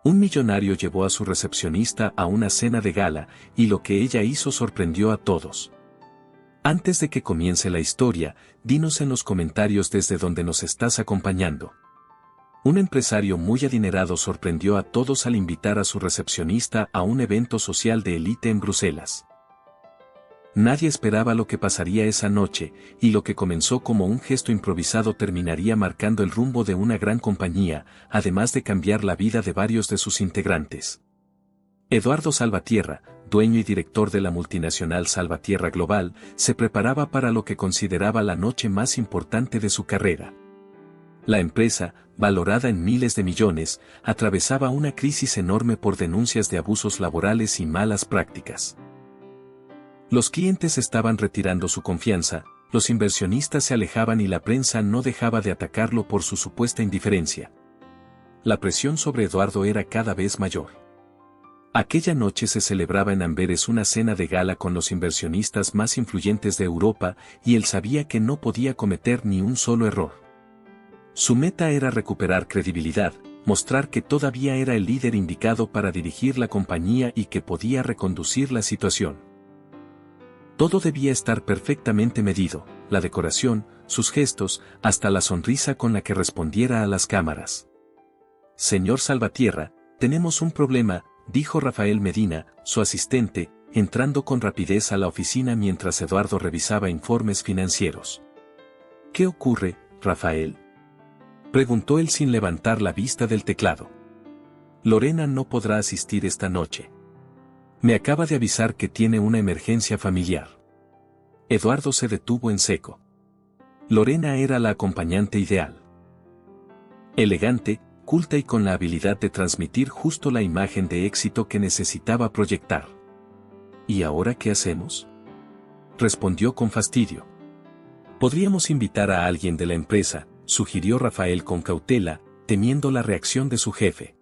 Un millonario llevó a su recepcionista a una cena de gala, y lo que ella hizo sorprendió a todos. Antes de que comience la historia, dinos en los comentarios desde donde nos estás acompañando. Un empresario muy adinerado sorprendió a todos al invitar a su recepcionista a un evento social de élite en Bruselas. Nadie esperaba lo que pasaría esa noche, y lo que comenzó como un gesto improvisado terminaría marcando el rumbo de una gran compañía, además de cambiar la vida de varios de sus integrantes. Eduardo Salvatierra, dueño y director de la multinacional Salvatierra Global, se preparaba para lo que consideraba la noche más importante de su carrera. La empresa, valorada en miles de millones, atravesaba una crisis enorme por denuncias de abusos laborales y malas prácticas. Los clientes estaban retirando su confianza, los inversionistas se alejaban y la prensa no dejaba de atacarlo por su supuesta indiferencia. La presión sobre Eduardo era cada vez mayor. Aquella noche se celebraba en Amberes una cena de gala con los inversionistas más influyentes de Europa, y él sabía que no podía cometer ni un solo error. Su meta era recuperar credibilidad, mostrar que todavía era el líder indicado para dirigir la compañía y que podía reconducir la situación. Todo debía estar perfectamente medido, la decoración, sus gestos, hasta la sonrisa con la que respondiera a las cámaras. Señor Salvatierra, tenemos un problema, dijo Rafael Medina, su asistente, entrando con rapidez a la oficina mientras Eduardo revisaba informes financieros. ¿Qué ocurre, Rafael?, preguntó él sin levantar la vista del teclado. Lorena no podrá asistir esta noche. Me acaba de avisar que tiene una emergencia familiar. Eduardo se detuvo en seco. Lorena era la acompañante ideal. Elegante, culta y con la habilidad de transmitir justo la imagen de éxito que necesitaba proyectar. ¿Y ahora qué hacemos?, respondió con fastidio. Podríamos invitar a alguien de la empresa, sugirió Rafael con cautela, temiendo la reacción de su jefe.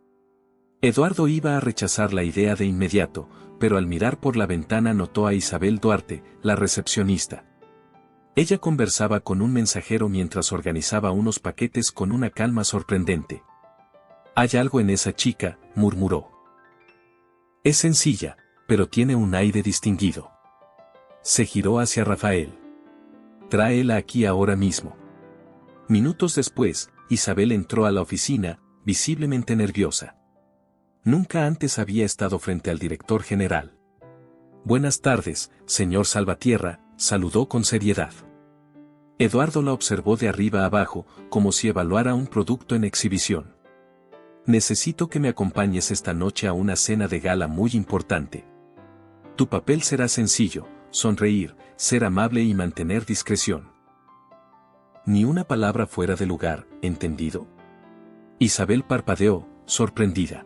Eduardo iba a rechazar la idea de inmediato, pero al mirar por la ventana notó a Isabel Duarte, la recepcionista. Ella conversaba con un mensajero mientras organizaba unos paquetes con una calma sorprendente. «Hay algo en esa chica», murmuró. «Es sencilla, pero tiene un aire distinguido». Se giró hacia Rafael. «Tráela aquí ahora mismo». Minutos después, Isabel entró a la oficina, visiblemente nerviosa. Nunca antes había estado frente al director general. «Buenas tardes, señor Salvatierra», saludó con seriedad. Eduardo la observó de arriba abajo, como si evaluara un producto en exhibición. «Necesito que me acompañes esta noche a una cena de gala muy importante. Tu papel será sencillo, sonreír, ser amable y mantener discreción. Ni una palabra fuera de lugar, ¿entendido?». Isabel parpadeó, sorprendida.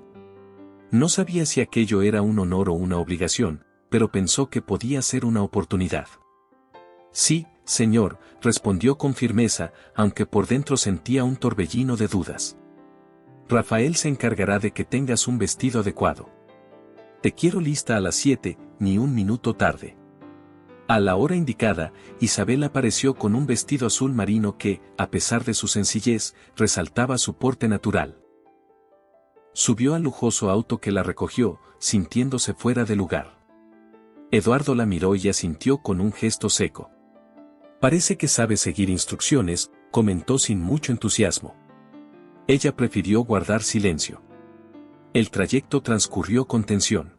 No sabía si aquello era un honor o una obligación, pero pensó que podía ser una oportunidad. «Sí, señor», respondió con firmeza, aunque por dentro sentía un torbellino de dudas. «Rafael se encargará de que tengas un vestido adecuado. Te quiero lista a las 7, ni un minuto tarde». A la hora indicada, Isabel apareció con un vestido azul marino que, a pesar de su sencillez, resaltaba su porte natural. Subió al lujoso auto que la recogió, sintiéndose fuera de lugar. Eduardo la miró y asintió con un gesto seco. «Parece que sabe seguir instrucciones», comentó sin mucho entusiasmo. Ella prefirió guardar silencio. El trayecto transcurrió con tensión.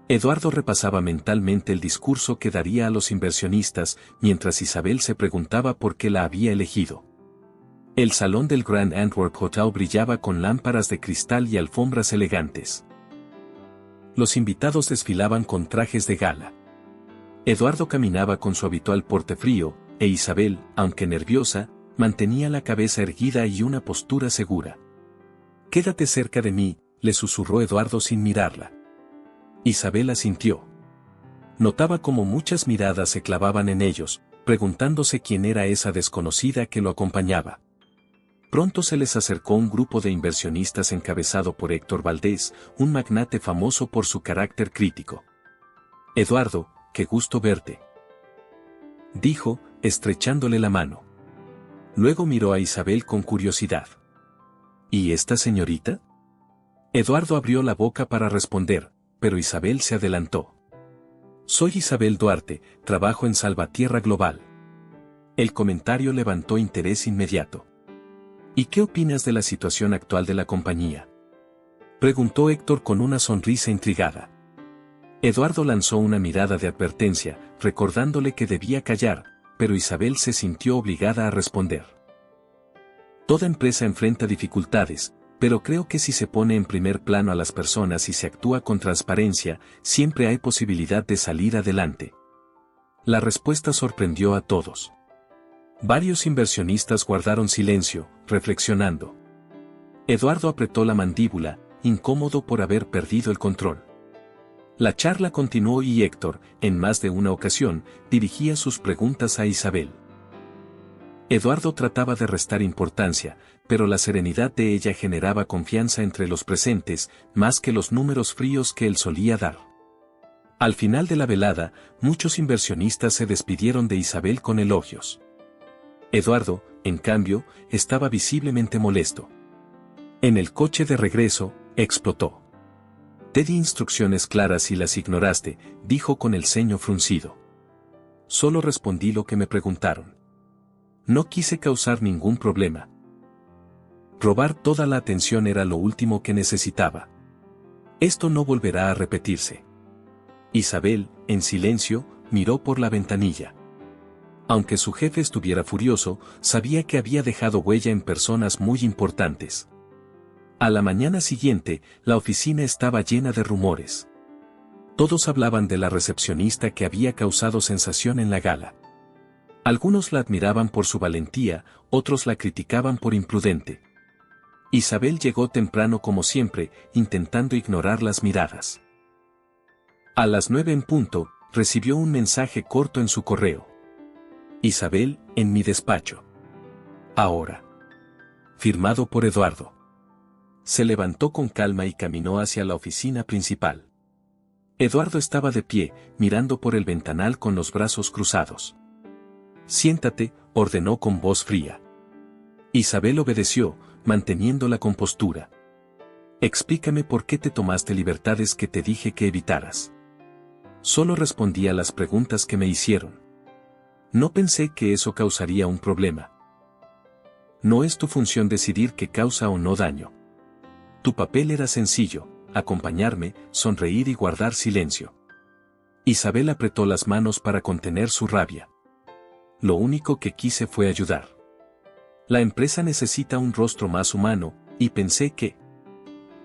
Eduardo repasaba mentalmente el discurso que daría a los inversionistas, mientras Isabel se preguntaba por qué la había elegido. El salón del Grand Antwerp Hotel brillaba con lámparas de cristal y alfombras elegantes. Los invitados desfilaban con trajes de gala. Eduardo caminaba con su habitual porte frío, e Isabel, aunque nerviosa, mantenía la cabeza erguida y una postura segura. «Quédate cerca de mí», le susurró Eduardo sin mirarla. Isabel asintió. Notaba cómo muchas miradas se clavaban en ellos, preguntándose quién era esa desconocida que lo acompañaba. Pronto se les acercó un grupo de inversionistas encabezado por Héctor Valdés, un magnate famoso por su carácter crítico. «Eduardo, qué gusto verte», dijo, estrechándole la mano. Luego miró a Isabel con curiosidad. «¿Y esta señorita?». Eduardo abrió la boca para responder, pero Isabel se adelantó. Soy Isabel Duarte, trabajo en Salvatierra Global. El comentario levantó interés inmediato. ¿Y qué opinas de la situación actual de la compañía?, preguntó Héctor con una sonrisa intrigada. Eduardo lanzó una mirada de advertencia, recordándole que debía callar, pero Isabel se sintió obligada a responder. Toda empresa enfrenta dificultades, pero creo que si se pone en primer plano a las personas y se actúa con transparencia, siempre hay posibilidad de salir adelante. La respuesta sorprendió a todos. Varios inversionistas guardaron silencio, reflexionando. Eduardo apretó la mandíbula, incómodo por haber perdido el control. La charla continuó y Héctor, en más de una ocasión, dirigía sus preguntas a Isabel. Eduardo trataba de restar importancia, pero la serenidad de ella generaba confianza entre los presentes, más que los números fríos que él solía dar. Al final de la velada, muchos inversionistas se despidieron de Isabel con elogios. Eduardo, en cambio, estaba visiblemente molesto. En el coche de regreso, explotó. Te di instrucciones claras y las ignoraste, dijo con el ceño fruncido. Solo respondí lo que me preguntaron. No quise causar ningún problema. Robar toda la atención era lo último que necesitaba. Esto no volverá a repetirse. Isabel, en silencio, miró por la ventanilla. Aunque su jefe estuviera furioso, sabía que había dejado huella en personas muy importantes. A la mañana siguiente, la oficina estaba llena de rumores. Todos hablaban de la recepcionista que había causado sensación en la gala. Algunos la admiraban por su valentía, otros la criticaban por imprudente. Isabel llegó temprano como siempre, intentando ignorar las miradas. A las 9 en punto, recibió un mensaje corto en su correo. Isabel, en mi despacho. Ahora. Firmado por Eduardo. Se levantó con calma y caminó hacia la oficina principal. Eduardo estaba de pie, mirando por el ventanal con los brazos cruzados. Siéntate, ordenó con voz fría. Isabel obedeció, manteniendo la compostura. Explícame por qué te tomaste libertades que te dije que evitaras. Solo respondí a las preguntas que me hicieron. No pensé que eso causaría un problema. No es tu función decidir qué causa o no daño. Tu papel era sencillo, acompañarme, sonreír y guardar silencio. Isabel apretó las manos para contener su rabia. Lo único que quise fue ayudar. La empresa necesita un rostro más humano, y pensé que...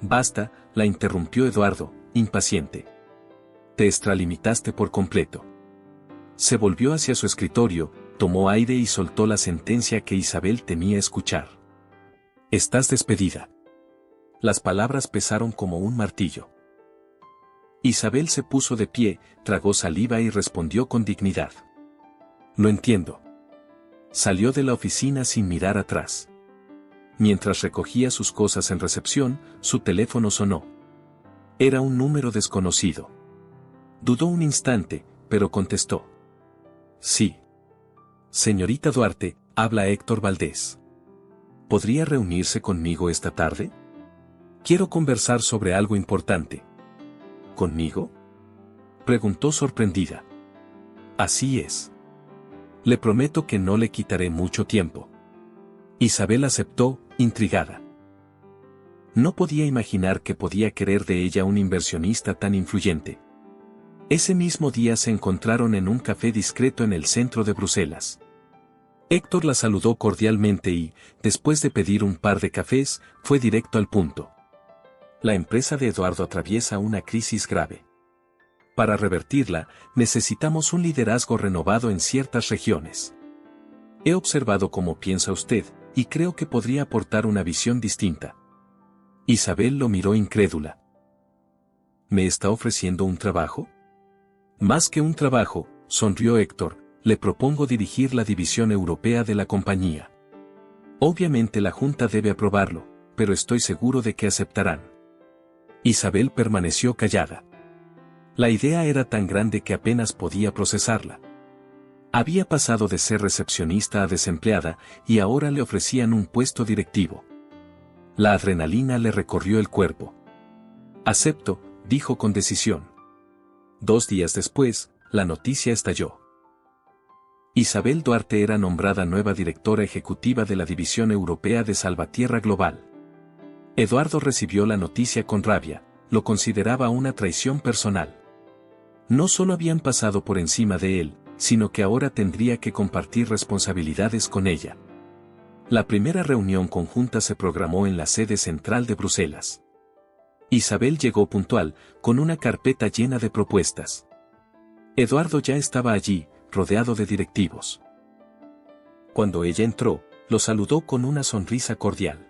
Basta, la interrumpió Eduardo, impaciente. Te extralimitaste por completo. Se volvió hacia su escritorio, tomó aire y soltó la sentencia que Isabel temía escuchar. Estás despedida. Las palabras pesaron como un martillo. Isabel se puso de pie, tragó saliva y respondió con dignidad. Lo entiendo. Salió de la oficina sin mirar atrás. Mientras recogía sus cosas en recepción, su teléfono sonó. Era un número desconocido. Dudó un instante, pero contestó. Sí. Señorita Duarte, habla Héctor Valdés. ¿Podría reunirse conmigo esta tarde? Quiero conversar sobre algo importante. ¿Conmigo?, preguntó sorprendida. Así es. Le prometo que no le quitaré mucho tiempo. Isabel aceptó, intrigada. No podía imaginar que podía querer de ella un inversionista tan influyente. Ese mismo día se encontraron en un café discreto en el centro de Bruselas. Héctor la saludó cordialmente y, después de pedir un par de cafés, fue directo al punto. La empresa de Eduardo atraviesa una crisis grave. Para revertirla, necesitamos un liderazgo renovado en ciertas regiones. He observado cómo piensa usted, y creo que podría aportar una visión distinta. Isabel lo miró incrédula. ¿Me está ofreciendo un trabajo? Más que un trabajo, sonrió Héctor, le propongo dirigir la división europea de la compañía. Obviamente la Junta debe aprobarlo, pero estoy seguro de que aceptarán. Isabel permaneció callada. La idea era tan grande que apenas podía procesarla. Había pasado de ser recepcionista a desempleada y ahora le ofrecían un puesto directivo. La adrenalina le recorrió el cuerpo. Acepto, dijo con decisión. 2 días después, la noticia estalló. Isabel Duarte era nombrada nueva directora ejecutiva de la División Europea de Salvatierra Global. Eduardo recibió la noticia con rabia, lo consideraba una traición personal. No solo habían pasado por encima de él, sino que ahora tendría que compartir responsabilidades con ella. La primera reunión conjunta se programó en la sede central de Bruselas. Isabel llegó puntual, con una carpeta llena de propuestas. Eduardo ya estaba allí, rodeado de directivos. Cuando ella entró, lo saludó con una sonrisa cordial.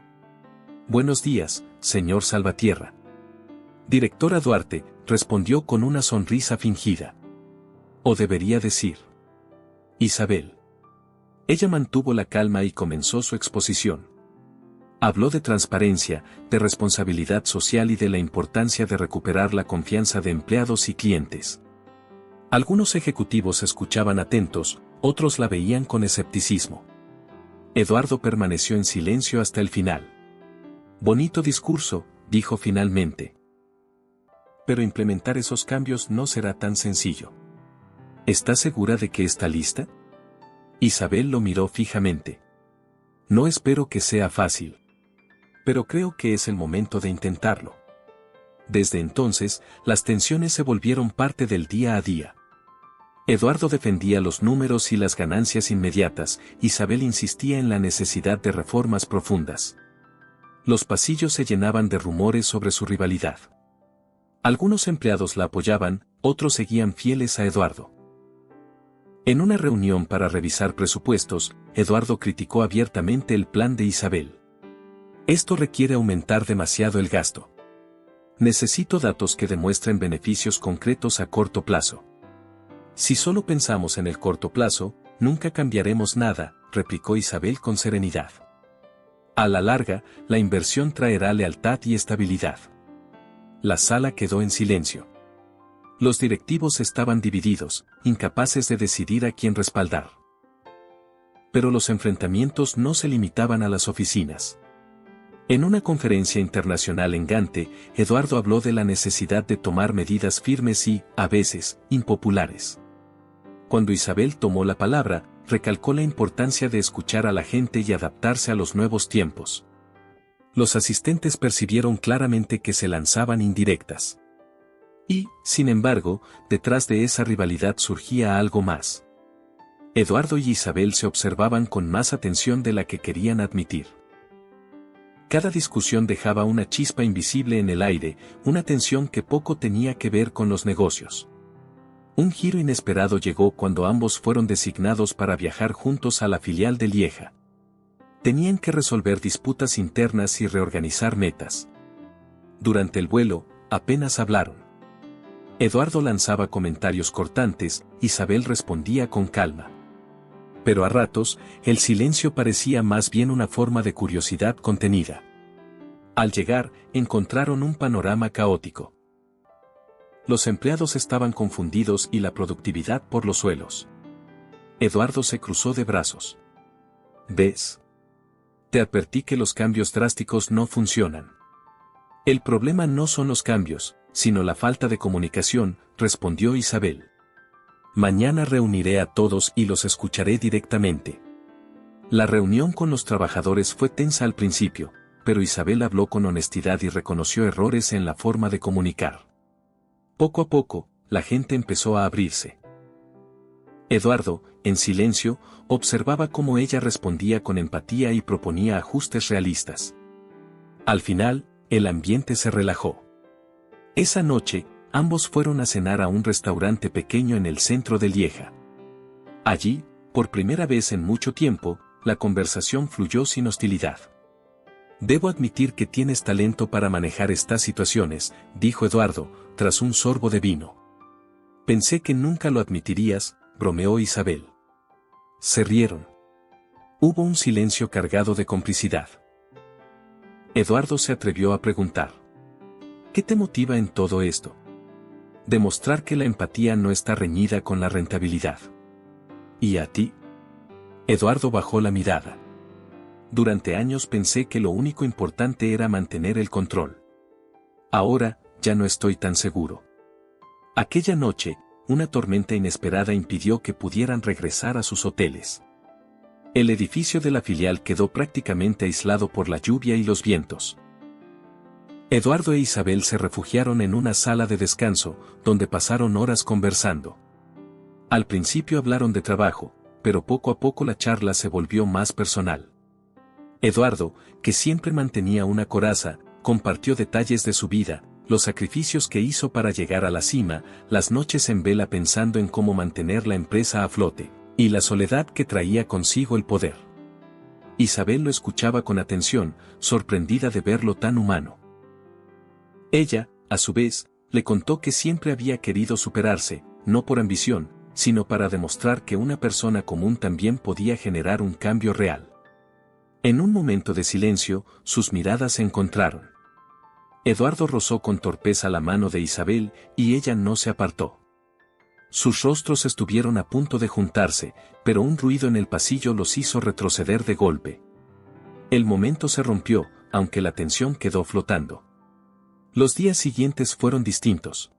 «Buenos días, señor Salvatierra». «Directora Duarte», respondió con una sonrisa fingida. O debería decir. Isabel. Ella mantuvo la calma y comenzó su exposición. Habló de transparencia, de responsabilidad social y de la importancia de recuperar la confianza de empleados y clientes. Algunos ejecutivos escuchaban atentos, otros la veían con escepticismo. Eduardo permaneció en silencio hasta el final. «Bonito discurso», dijo finalmente. «Pero implementar esos cambios no será tan sencillo». «¿Está segura de que está lista?» Isabel lo miró fijamente. «No espero que sea fácil. Pero creo que es el momento de intentarlo». Desde entonces, las tensiones se volvieron parte del día a día. Eduardo defendía los números y las ganancias inmediatas, Isabel insistía en la necesidad de reformas profundas. Los pasillos se llenaban de rumores sobre su rivalidad. Algunos empleados la apoyaban, otros seguían fieles a Eduardo. En una reunión para revisar presupuestos, Eduardo criticó abiertamente el plan de Isabel. «Esto requiere aumentar demasiado el gasto. Necesito datos que demuestren beneficios concretos a corto plazo». «Si solo pensamos en el corto plazo, nunca cambiaremos nada», replicó Isabel con serenidad. «A la larga, la inversión traerá lealtad y estabilidad». La sala quedó en silencio. Los directivos estaban divididos, incapaces de decidir a quién respaldar. Pero los enfrentamientos no se limitaban a las oficinas. En una conferencia internacional en Gante, Eduardo habló de la necesidad de tomar medidas firmes y, a veces, impopulares. Cuando Isabel tomó la palabra, recalcó la importancia de escuchar a la gente y adaptarse a los nuevos tiempos. Los asistentes percibieron claramente que se lanzaban indirectas. Y, sin embargo, detrás de esa rivalidad surgía algo más. Eduardo y Isabel se observaban con más atención de la que querían admitir. Cada discusión dejaba una chispa invisible en el aire, una tensión que poco tenía que ver con los negocios. Un giro inesperado llegó cuando ambos fueron designados para viajar juntos a la filial de Lieja. Tenían que resolver disputas internas y reorganizar metas. Durante el vuelo, apenas hablaron. Eduardo lanzaba comentarios cortantes, Isabel respondía con calma. Pero a ratos, el silencio parecía más bien una forma de curiosidad contenida. Al llegar, encontraron un panorama caótico. Los empleados estaban confundidos y la productividad por los suelos. Eduardo se cruzó de brazos. «¿Ves? Te advertí que los cambios drásticos no funcionan». «El problema no son los cambios, sino la falta de comunicación», respondió Isabel. «Mañana reuniré a todos y los escucharé directamente». La reunión con los trabajadores fue tensa al principio, pero Isabel habló con honestidad y reconoció errores en la forma de comunicar. Poco a poco, la gente empezó a abrirse. Eduardo, en silencio, observaba cómo ella respondía con empatía y proponía ajustes realistas. Al final, el ambiente se relajó. Esa noche, ambos fueron a cenar a un restaurante pequeño en el centro de Lieja. Allí, por primera vez en mucho tiempo, la conversación fluyó sin hostilidad. «Debo admitir que tienes talento para manejar estas situaciones», dijo Eduardo, tras un sorbo de vino. «Pensé que nunca lo admitirías», bromeó Isabel. Se rieron. Hubo un silencio cargado de complicidad. Eduardo se atrevió a preguntar: «¿Qué te motiva en todo esto?» «Demostrar que la empatía no está reñida con la rentabilidad». «¿Y a ti?» Eduardo bajó la mirada. «Durante años pensé que lo único importante era mantener el control. Ahora, ya no estoy tan seguro. Aquella noche, una tormenta inesperada impidió que pudieran regresar a sus hoteles. El edificio de la filial quedó prácticamente aislado por la lluvia y los vientos. Eduardo e Isabel se refugiaron en una sala de descanso, donde pasaron horas conversando. Al principio hablaron de trabajo, pero poco a poco la charla se volvió más personal. Eduardo, que siempre mantenía una coraza, compartió detalles de su vida, los sacrificios que hizo para llegar a la cima, las noches en vela pensando en cómo mantener la empresa a flote, y la soledad que traía consigo el poder. Isabel lo escuchaba con atención, sorprendida de verlo tan humano. Ella, a su vez, le contó que siempre había querido superarse, no por ambición, sino para demostrar que una persona común también podía generar un cambio real. En un momento de silencio, sus miradas se encontraron. Eduardo rozó con torpeza la mano de Isabel, y ella no se apartó. Sus rostros estuvieron a punto de juntarse, pero un ruido en el pasillo los hizo retroceder de golpe. El momento se rompió, aunque la tensión quedó flotando. Los días siguientes fueron distintos.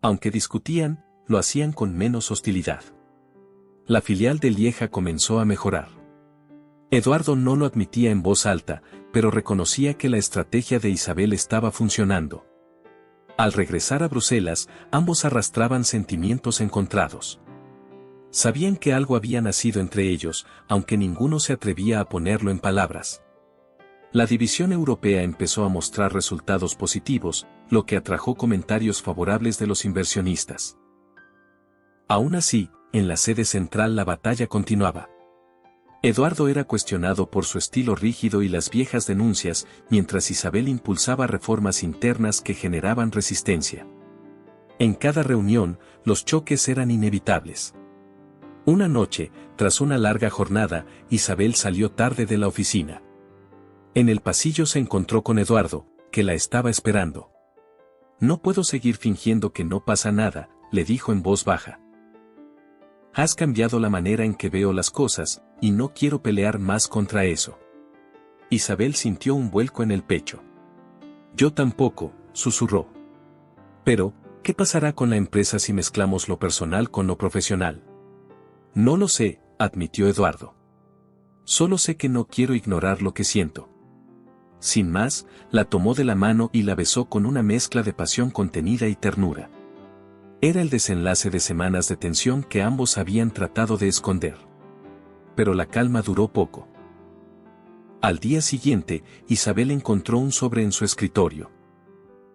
Aunque discutían, lo hacían con menos hostilidad. La filial de Lieja comenzó a mejorar. Eduardo no lo admitía en voz alta, pero reconocía que la estrategia de Isabel estaba funcionando. Al regresar a Bruselas, ambos arrastraban sentimientos encontrados. Sabían que algo había nacido entre ellos, aunque ninguno se atrevía a ponerlo en palabras. La división europea empezó a mostrar resultados positivos, lo que atrajo comentarios favorables de los inversionistas. Aún así, en la sede central la batalla continuaba. Eduardo era cuestionado por su estilo rígido y las viejas denuncias, mientras Isabel impulsaba reformas internas que generaban resistencia. En cada reunión, los choques eran inevitables. Una noche, tras una larga jornada, Isabel salió tarde de la oficina. En el pasillo se encontró con Eduardo, que la estaba esperando. «No puedo seguir fingiendo que no pasa nada», le dijo en voz baja. «Has cambiado la manera en que veo las cosas, y no quiero pelear más contra eso». Isabel sintió un vuelco en el pecho. «Yo tampoco», susurró. «Pero, ¿qué pasará con la empresa si mezclamos lo personal con lo profesional?» «No lo sé», admitió Eduardo. «Solo sé que no quiero ignorar lo que siento». Sin más, la tomó de la mano y la besó con una mezcla de pasión contenida y ternura. Era el desenlace de semanas de tensión que ambos habían tratado de esconder. Pero la calma duró poco. Al día siguiente, Isabel encontró un sobre en su escritorio.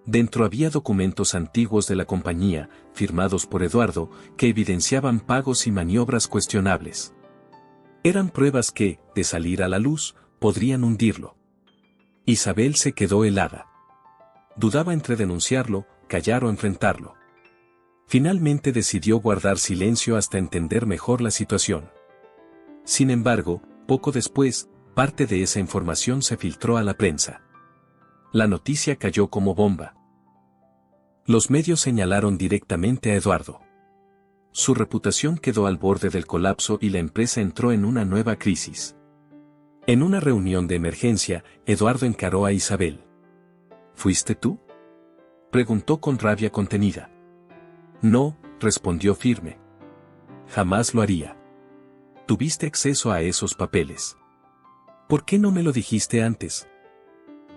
Dentro había documentos antiguos de la compañía, firmados por Eduardo, que evidenciaban pagos y maniobras cuestionables. Eran pruebas que, de salir a la luz, podrían hundirlo. Isabel se quedó helada. Dudaba entre denunciarlo, callar o enfrentarlo. Finalmente decidió guardar silencio hasta entender mejor la situación. Sin embargo, poco después, parte de esa información se filtró a la prensa. La noticia cayó como bomba. Los medios señalaron directamente a Eduardo. Su reputación quedó al borde del colapso y la empresa entró en una nueva crisis. En una reunión de emergencia, Eduardo encaró a Isabel. ¿Fuiste tú?, preguntó con rabia contenida. No, respondió firme. Jamás lo haría. Tuviste acceso a esos papeles. ¿Por qué no me lo dijiste antes?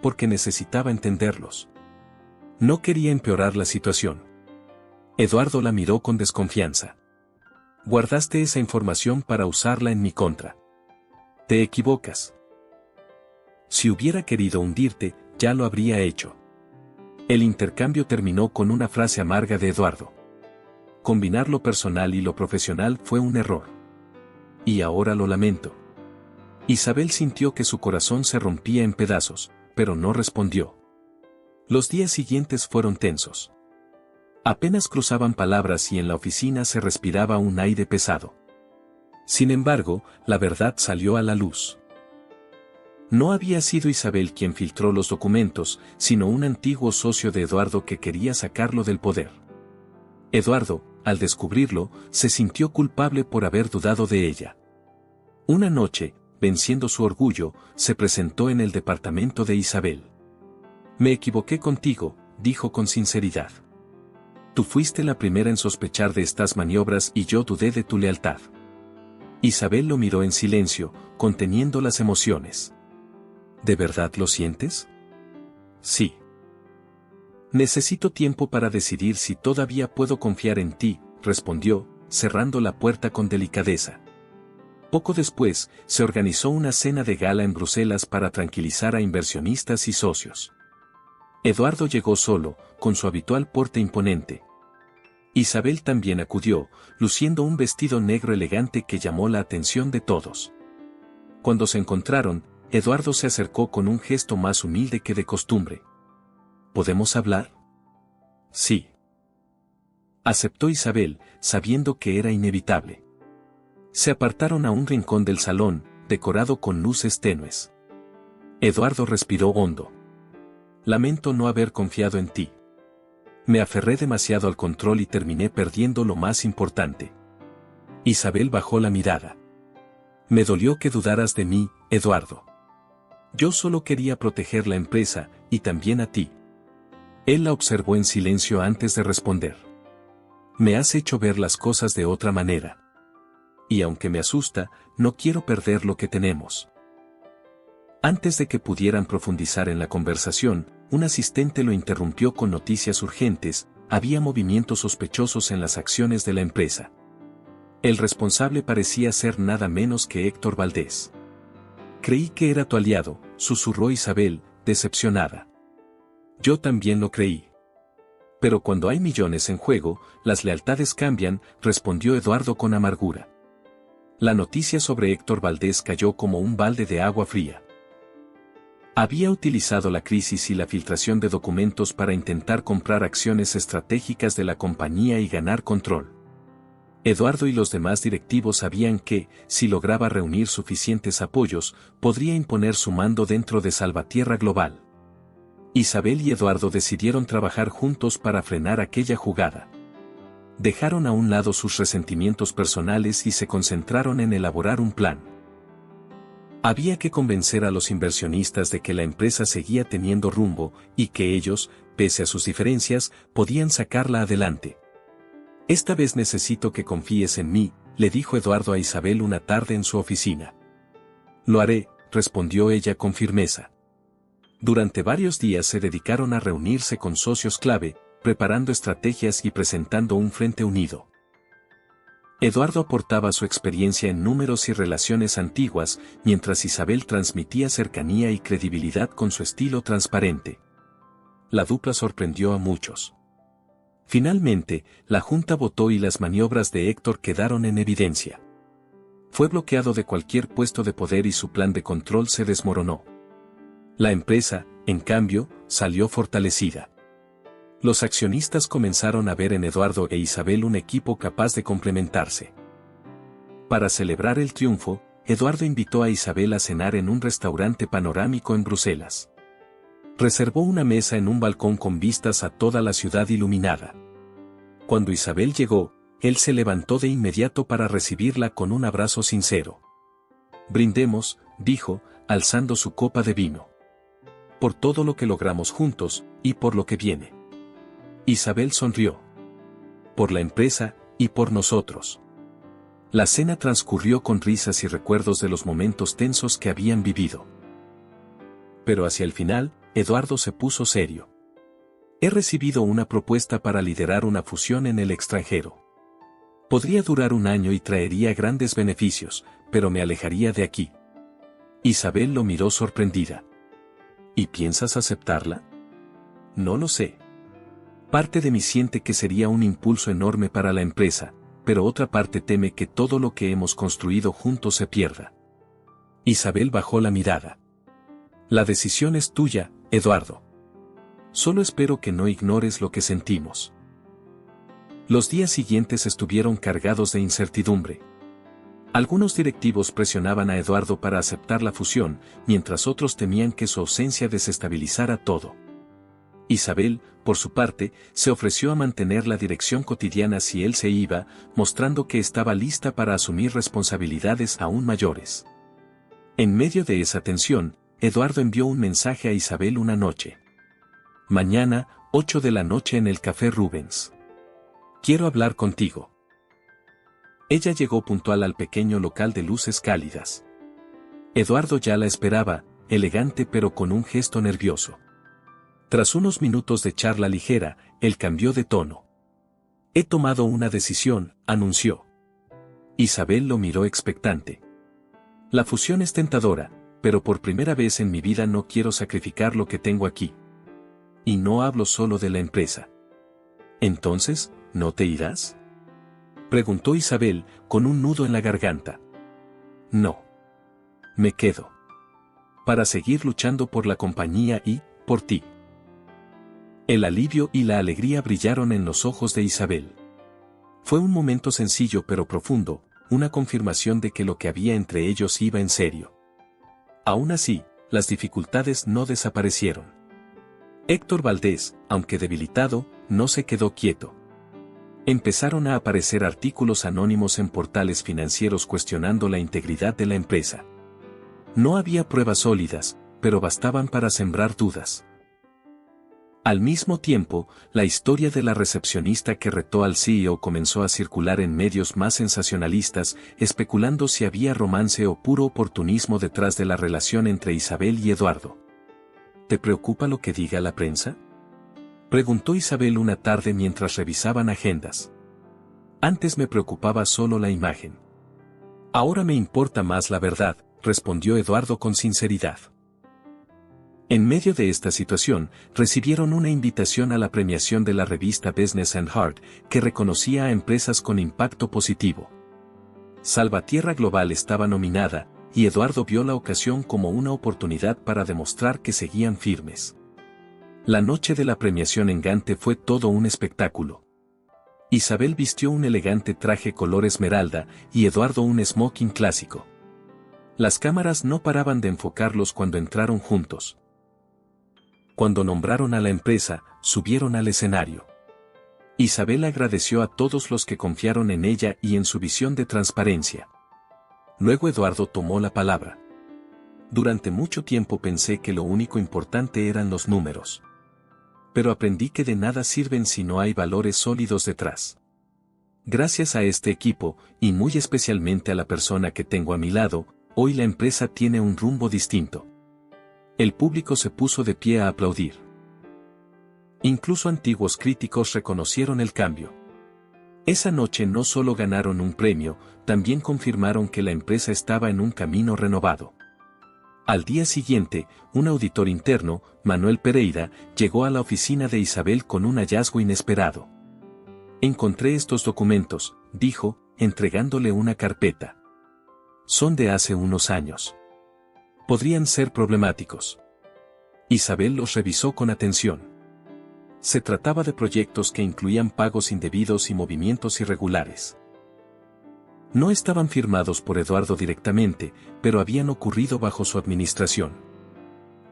Porque necesitaba entenderlos. No quería empeorar la situación. Eduardo la miró con desconfianza. Guardaste esa información para usarla en mi contra. Te equivocas. Si hubiera querido hundirte, ya lo habría hecho. El intercambio terminó con una frase amarga de Eduardo. Combinar lo personal y lo profesional fue un error. Y ahora lo lamento. Isabel sintió que su corazón se rompía en pedazos, pero no respondió. Los días siguientes fueron tensos. Apenas cruzaban palabras y en la oficina se respiraba un aire pesado. Sin embargo, la verdad salió a la luz. No había sido Isabel quien filtró los documentos, sino un antiguo socio de Eduardo que quería sacarlo del poder. Eduardo, al descubrirlo, se sintió culpable por haber dudado de ella. Una noche, venciendo su orgullo, se presentó en el departamento de Isabel. Me equivoqué contigo, dijo con sinceridad. Tú fuiste la primera en sospechar de estas maniobras y yo dudé de tu lealtad. Isabel lo miró en silencio, conteniendo las emociones. ¿De verdad lo sientes? Sí. Necesito tiempo para decidir si todavía puedo confiar en ti, respondió, cerrando la puerta con delicadeza. Poco después, se organizó una cena de gala en Bruselas para tranquilizar a inversionistas y socios. Eduardo llegó solo, con su habitual porte imponente. Isabel también acudió, luciendo un vestido negro elegante que llamó la atención de todos. Cuando se encontraron, Eduardo se acercó con un gesto más humilde que de costumbre. ¿Podemos hablar? Sí. Aceptó Isabel, sabiendo que era inevitable. Se apartaron a un rincón del salón, decorado con luces tenues. Eduardo respiró hondo. Lamento no haber confiado en ti. Me aferré demasiado al control y terminé perdiendo lo más importante. Isabel bajó la mirada. Me dolió que dudaras de mí, Eduardo. Yo solo quería proteger la empresa, y también a ti. Él la observó en silencio antes de responder. Me has hecho ver las cosas de otra manera. Y aunque me asusta, no quiero perder lo que tenemos. Antes de que pudieran profundizar en la conversación, un asistente lo interrumpió con noticias urgentes. Había movimientos sospechosos en las acciones de la empresa. El responsable parecía ser nada menos que Héctor Valdés. Creí que era tu aliado, susurró Isabel, decepcionada. Yo también lo creí. Pero cuando hay millones en juego, las lealtades cambian, respondió Eduardo con amargura. La noticia sobre Héctor Valdés cayó como un balde de agua fría. Había utilizado la crisis y la filtración de documentos para intentar comprar acciones estratégicas de la compañía y ganar control. Eduardo y los demás directivos sabían que, si lograba reunir suficientes apoyos, podría imponer su mando dentro de Salvatierra Global. Isabel y Eduardo decidieron trabajar juntos para frenar aquella jugada. Dejaron a un lado sus resentimientos personales y se concentraron en elaborar un plan. Había que convencer a los inversionistas de que la empresa seguía teniendo rumbo y que ellos, pese a sus diferencias, podían sacarla adelante. Esta vez necesito que confíes en mí, le dijo Eduardo a Isabel una tarde en su oficina. Lo haré, respondió ella con firmeza. Durante varios días se dedicaron a reunirse con socios clave, preparando estrategias y presentando un frente unido. Eduardo aportaba su experiencia en números y relaciones antiguas, mientras Isabel transmitía cercanía y credibilidad con su estilo transparente. La dupla sorprendió a muchos. Finalmente, la junta votó y las maniobras de Héctor quedaron en evidencia. Fue bloqueado de cualquier puesto de poder y su plan de control se desmoronó. La empresa, en cambio, salió fortalecida. Los accionistas comenzaron a ver en Eduardo e Isabel un equipo capaz de complementarse. Para celebrar el triunfo, Eduardo invitó a Isabel a cenar en un restaurante panorámico en Bruselas. Reservó una mesa en un balcón con vistas a toda la ciudad iluminada. Cuando Isabel llegó, él se levantó de inmediato para recibirla con un abrazo sincero. Brindemos, dijo, alzando su copa de vino. Por todo lo que logramos juntos, y por lo que viene. Isabel sonrió. Por la empresa, y por nosotros. La cena transcurrió con risas y recuerdos de los momentos tensos que habían vivido. Pero hacia el final, Eduardo se puso serio. He recibido una propuesta para liderar una fusión en el extranjero. Podría durar un año y traería grandes beneficios, pero me alejaría de aquí. Isabel lo miró sorprendida. ¿Y piensas aceptarla? No lo sé. Parte de mí siente que sería un impulso enorme para la empresa, pero otra parte teme que todo lo que hemos construido juntos se pierda. Isabel bajó la mirada. La decisión es tuya, Eduardo. Solo espero que no ignores lo que sentimos. Los días siguientes estuvieron cargados de incertidumbre. Algunos directivos presionaban a Eduardo para aceptar la fusión, mientras otros temían que su ausencia desestabilizara todo. Isabel, por su parte, se ofreció a mantener la dirección cotidiana si él se iba, mostrando que estaba lista para asumir responsabilidades aún mayores. En medio de esa tensión, Eduardo envió un mensaje a Isabel una noche. Mañana, 8 de la noche en el Café Rubens. Quiero hablar contigo. Ella llegó puntual al pequeño local de luces cálidas. Eduardo ya la esperaba, elegante pero con un gesto nervioso. Tras unos minutos de charla ligera, él cambió de tono. He tomado una decisión, anunció. Isabel lo miró expectante. La fusión es tentadora, pero por primera vez en mi vida no quiero sacrificar lo que tengo aquí. Y no hablo solo de la empresa. Entonces, ¿no te irás?, preguntó Isabel, con un nudo en la garganta. No. Me quedo. Para seguir luchando por la compañía y, por ti. El alivio y la alegría brillaron en los ojos de Isabel. Fue un momento sencillo pero profundo, una confirmación de que lo que había entre ellos iba en serio. Aún así, las dificultades no desaparecieron. Héctor Valdés, aunque debilitado, no se quedó quieto. Empezaron a aparecer artículos anónimos en portales financieros cuestionando la integridad de la empresa. No había pruebas sólidas, pero bastaban para sembrar dudas. Al mismo tiempo, la historia de la recepcionista que retó al CEO comenzó a circular en medios más sensacionalistas, especulando si había romance o puro oportunismo detrás de la relación entre Isabel y Eduardo. ¿Te preocupa lo que diga la prensa?, preguntó Isabel una tarde mientras revisaban agendas. Antes me preocupaba solo la imagen. Ahora me importa más la verdad, respondió Eduardo con sinceridad. En medio de esta situación, recibieron una invitación a la premiación de la revista Business and Heart, que reconocía a empresas con impacto positivo. Salvatierra Global estaba nominada, y Eduardo vio la ocasión como una oportunidad para demostrar que seguían firmes. La noche de la premiación en Gante fue todo un espectáculo. Isabel vistió un elegante traje color esmeralda y Eduardo un smoking clásico. Las cámaras no paraban de enfocarlos cuando entraron juntos. Cuando nombraron a la empresa, subieron al escenario. Isabel agradeció a todos los que confiaron en ella y en su visión de transparencia. Luego Eduardo tomó la palabra. Durante mucho tiempo pensé que lo único importante eran los números. Pero aprendí que de nada sirven si no hay valores sólidos detrás. Gracias a este equipo, y muy especialmente a la persona que tengo a mi lado, hoy la empresa tiene un rumbo distinto. El público se puso de pie a aplaudir. Incluso antiguos críticos reconocieron el cambio. Esa noche no solo ganaron un premio, también confirmaron que la empresa estaba en un camino renovado. Al día siguiente, un auditor interno, Manuel Pereira, llegó a la oficina de Isabel con un hallazgo inesperado. Encontré estos documentos, dijo, entregándole una carpeta. Son de hace unos años. Podrían ser problemáticos. Isabel los revisó con atención. Se trataba de proyectos que incluían pagos indebidos y movimientos irregulares. No estaban firmados por Eduardo directamente, pero habían ocurrido bajo su administración.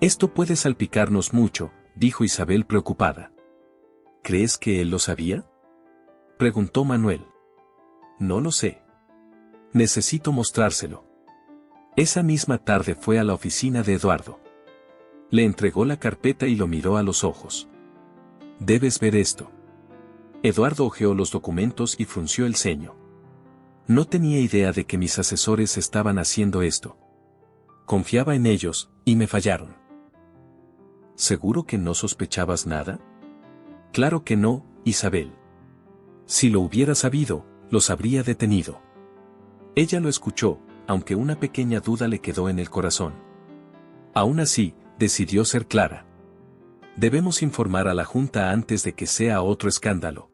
Esto puede salpicarnos mucho, dijo Isabel preocupada. ¿Crees que él lo sabía?, preguntó Manuel. No lo sé. Necesito mostrárselo. Esa misma tarde fue a la oficina de Eduardo. Le entregó la carpeta y lo miró a los ojos. Debes ver esto. Eduardo hojeó los documentos y frunció el ceño. No tenía idea de que mis asesores estaban haciendo esto. Confiaba en ellos, y me fallaron. ¿Seguro que no sospechabas nada? Claro que no, Isabel. Si lo hubiera sabido, los habría detenido. Ella lo escuchó, aunque una pequeña duda le quedó en el corazón. Aún así, decidió ser clara. Debemos informar a la Junta antes de que sea otro escándalo.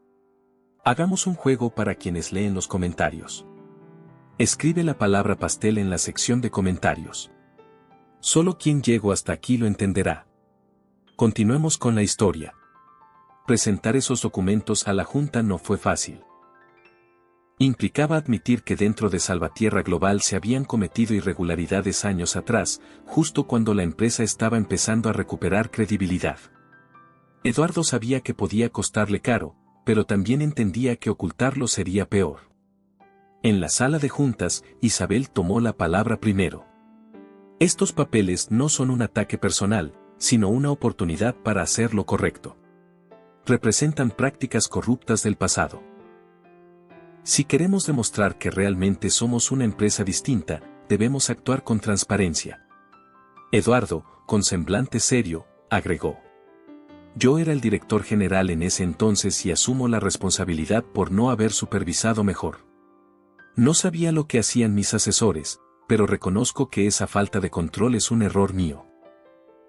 Hagamos un juego para quienes leen los comentarios. Escribe la palabra pastel en la sección de comentarios. Solo quien llegó hasta aquí lo entenderá. Continuemos con la historia. Presentar esos documentos a la Junta no fue fácil. Implicaba admitir que dentro de Salvatierra Global se habían cometido irregularidades años atrás, justo cuando la empresa estaba empezando a recuperar credibilidad. Eduardo sabía que podía costarle caro, pero también entendía que ocultarlo sería peor. En la sala de juntas, Isabel tomó la palabra primero. Estos papeles no son un ataque personal, sino una oportunidad para hacer lo correcto. representan prácticas corruptas del pasado. Si queremos demostrar que realmente somos una empresa distinta, debemos actuar con transparencia. Eduardo, con semblante serio, agregó. Yo era el director general en ese entonces y asumo la responsabilidad por no haber supervisado mejor. No sabía lo que hacían mis asesores, pero reconozco que esa falta de control es un error mío.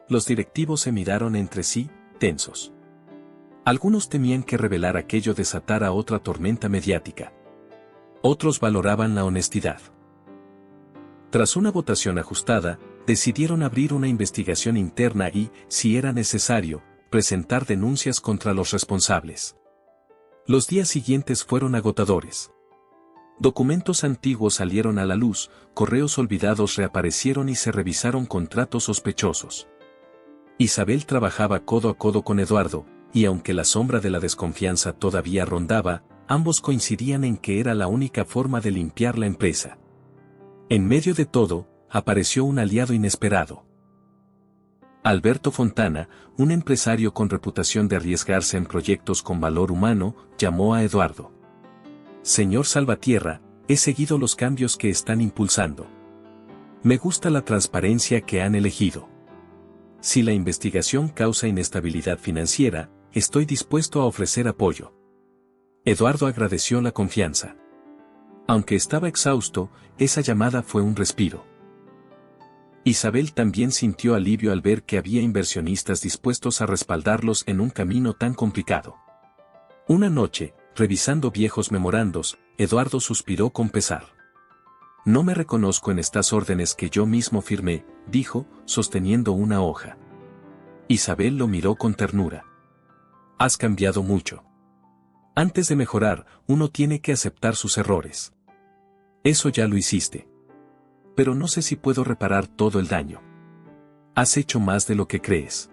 Los directivos se miraron entre sí, tensos. Algunos temían que revelar aquello desatara otra tormenta mediática. Otros valoraban la honestidad. Tras una votación ajustada, decidieron abrir una investigación interna y, si era necesario, presentar denuncias contra los responsables. Los días siguientes fueron agotadores. Documentos antiguos salieron a la luz, correos olvidados reaparecieron y se revisaron contratos sospechosos. Isabel trabajaba codo a codo con Eduardo, y aunque la sombra de la desconfianza todavía rondaba, ambos coincidían en que era la única forma de limpiar la empresa. En medio de todo, apareció un aliado inesperado. Alberto Fontana, un empresario con reputación de arriesgarse en proyectos con valor humano, llamó a Eduardo. Señor Salvatierra, he seguido los cambios que están impulsando. Me gusta la transparencia que han elegido. Si la investigación causa inestabilidad financiera, estoy dispuesto a ofrecer apoyo. Eduardo agradeció la confianza. Aunque estaba exhausto, esa llamada fue un respiro. Isabel también sintió alivio al ver que había inversionistas dispuestos a respaldarlos en un camino tan complicado. Una noche, revisando viejos memorandos, Eduardo suspiró con pesar. No me reconozco en estas órdenes que yo mismo firmé, dijo, sosteniendo una hoja. Isabel lo miró con ternura. Has cambiado mucho. Antes de mejorar, uno tiene que aceptar sus errores. Eso ya lo hiciste. Pero no sé si puedo reparar todo el daño. Has hecho más de lo que crees.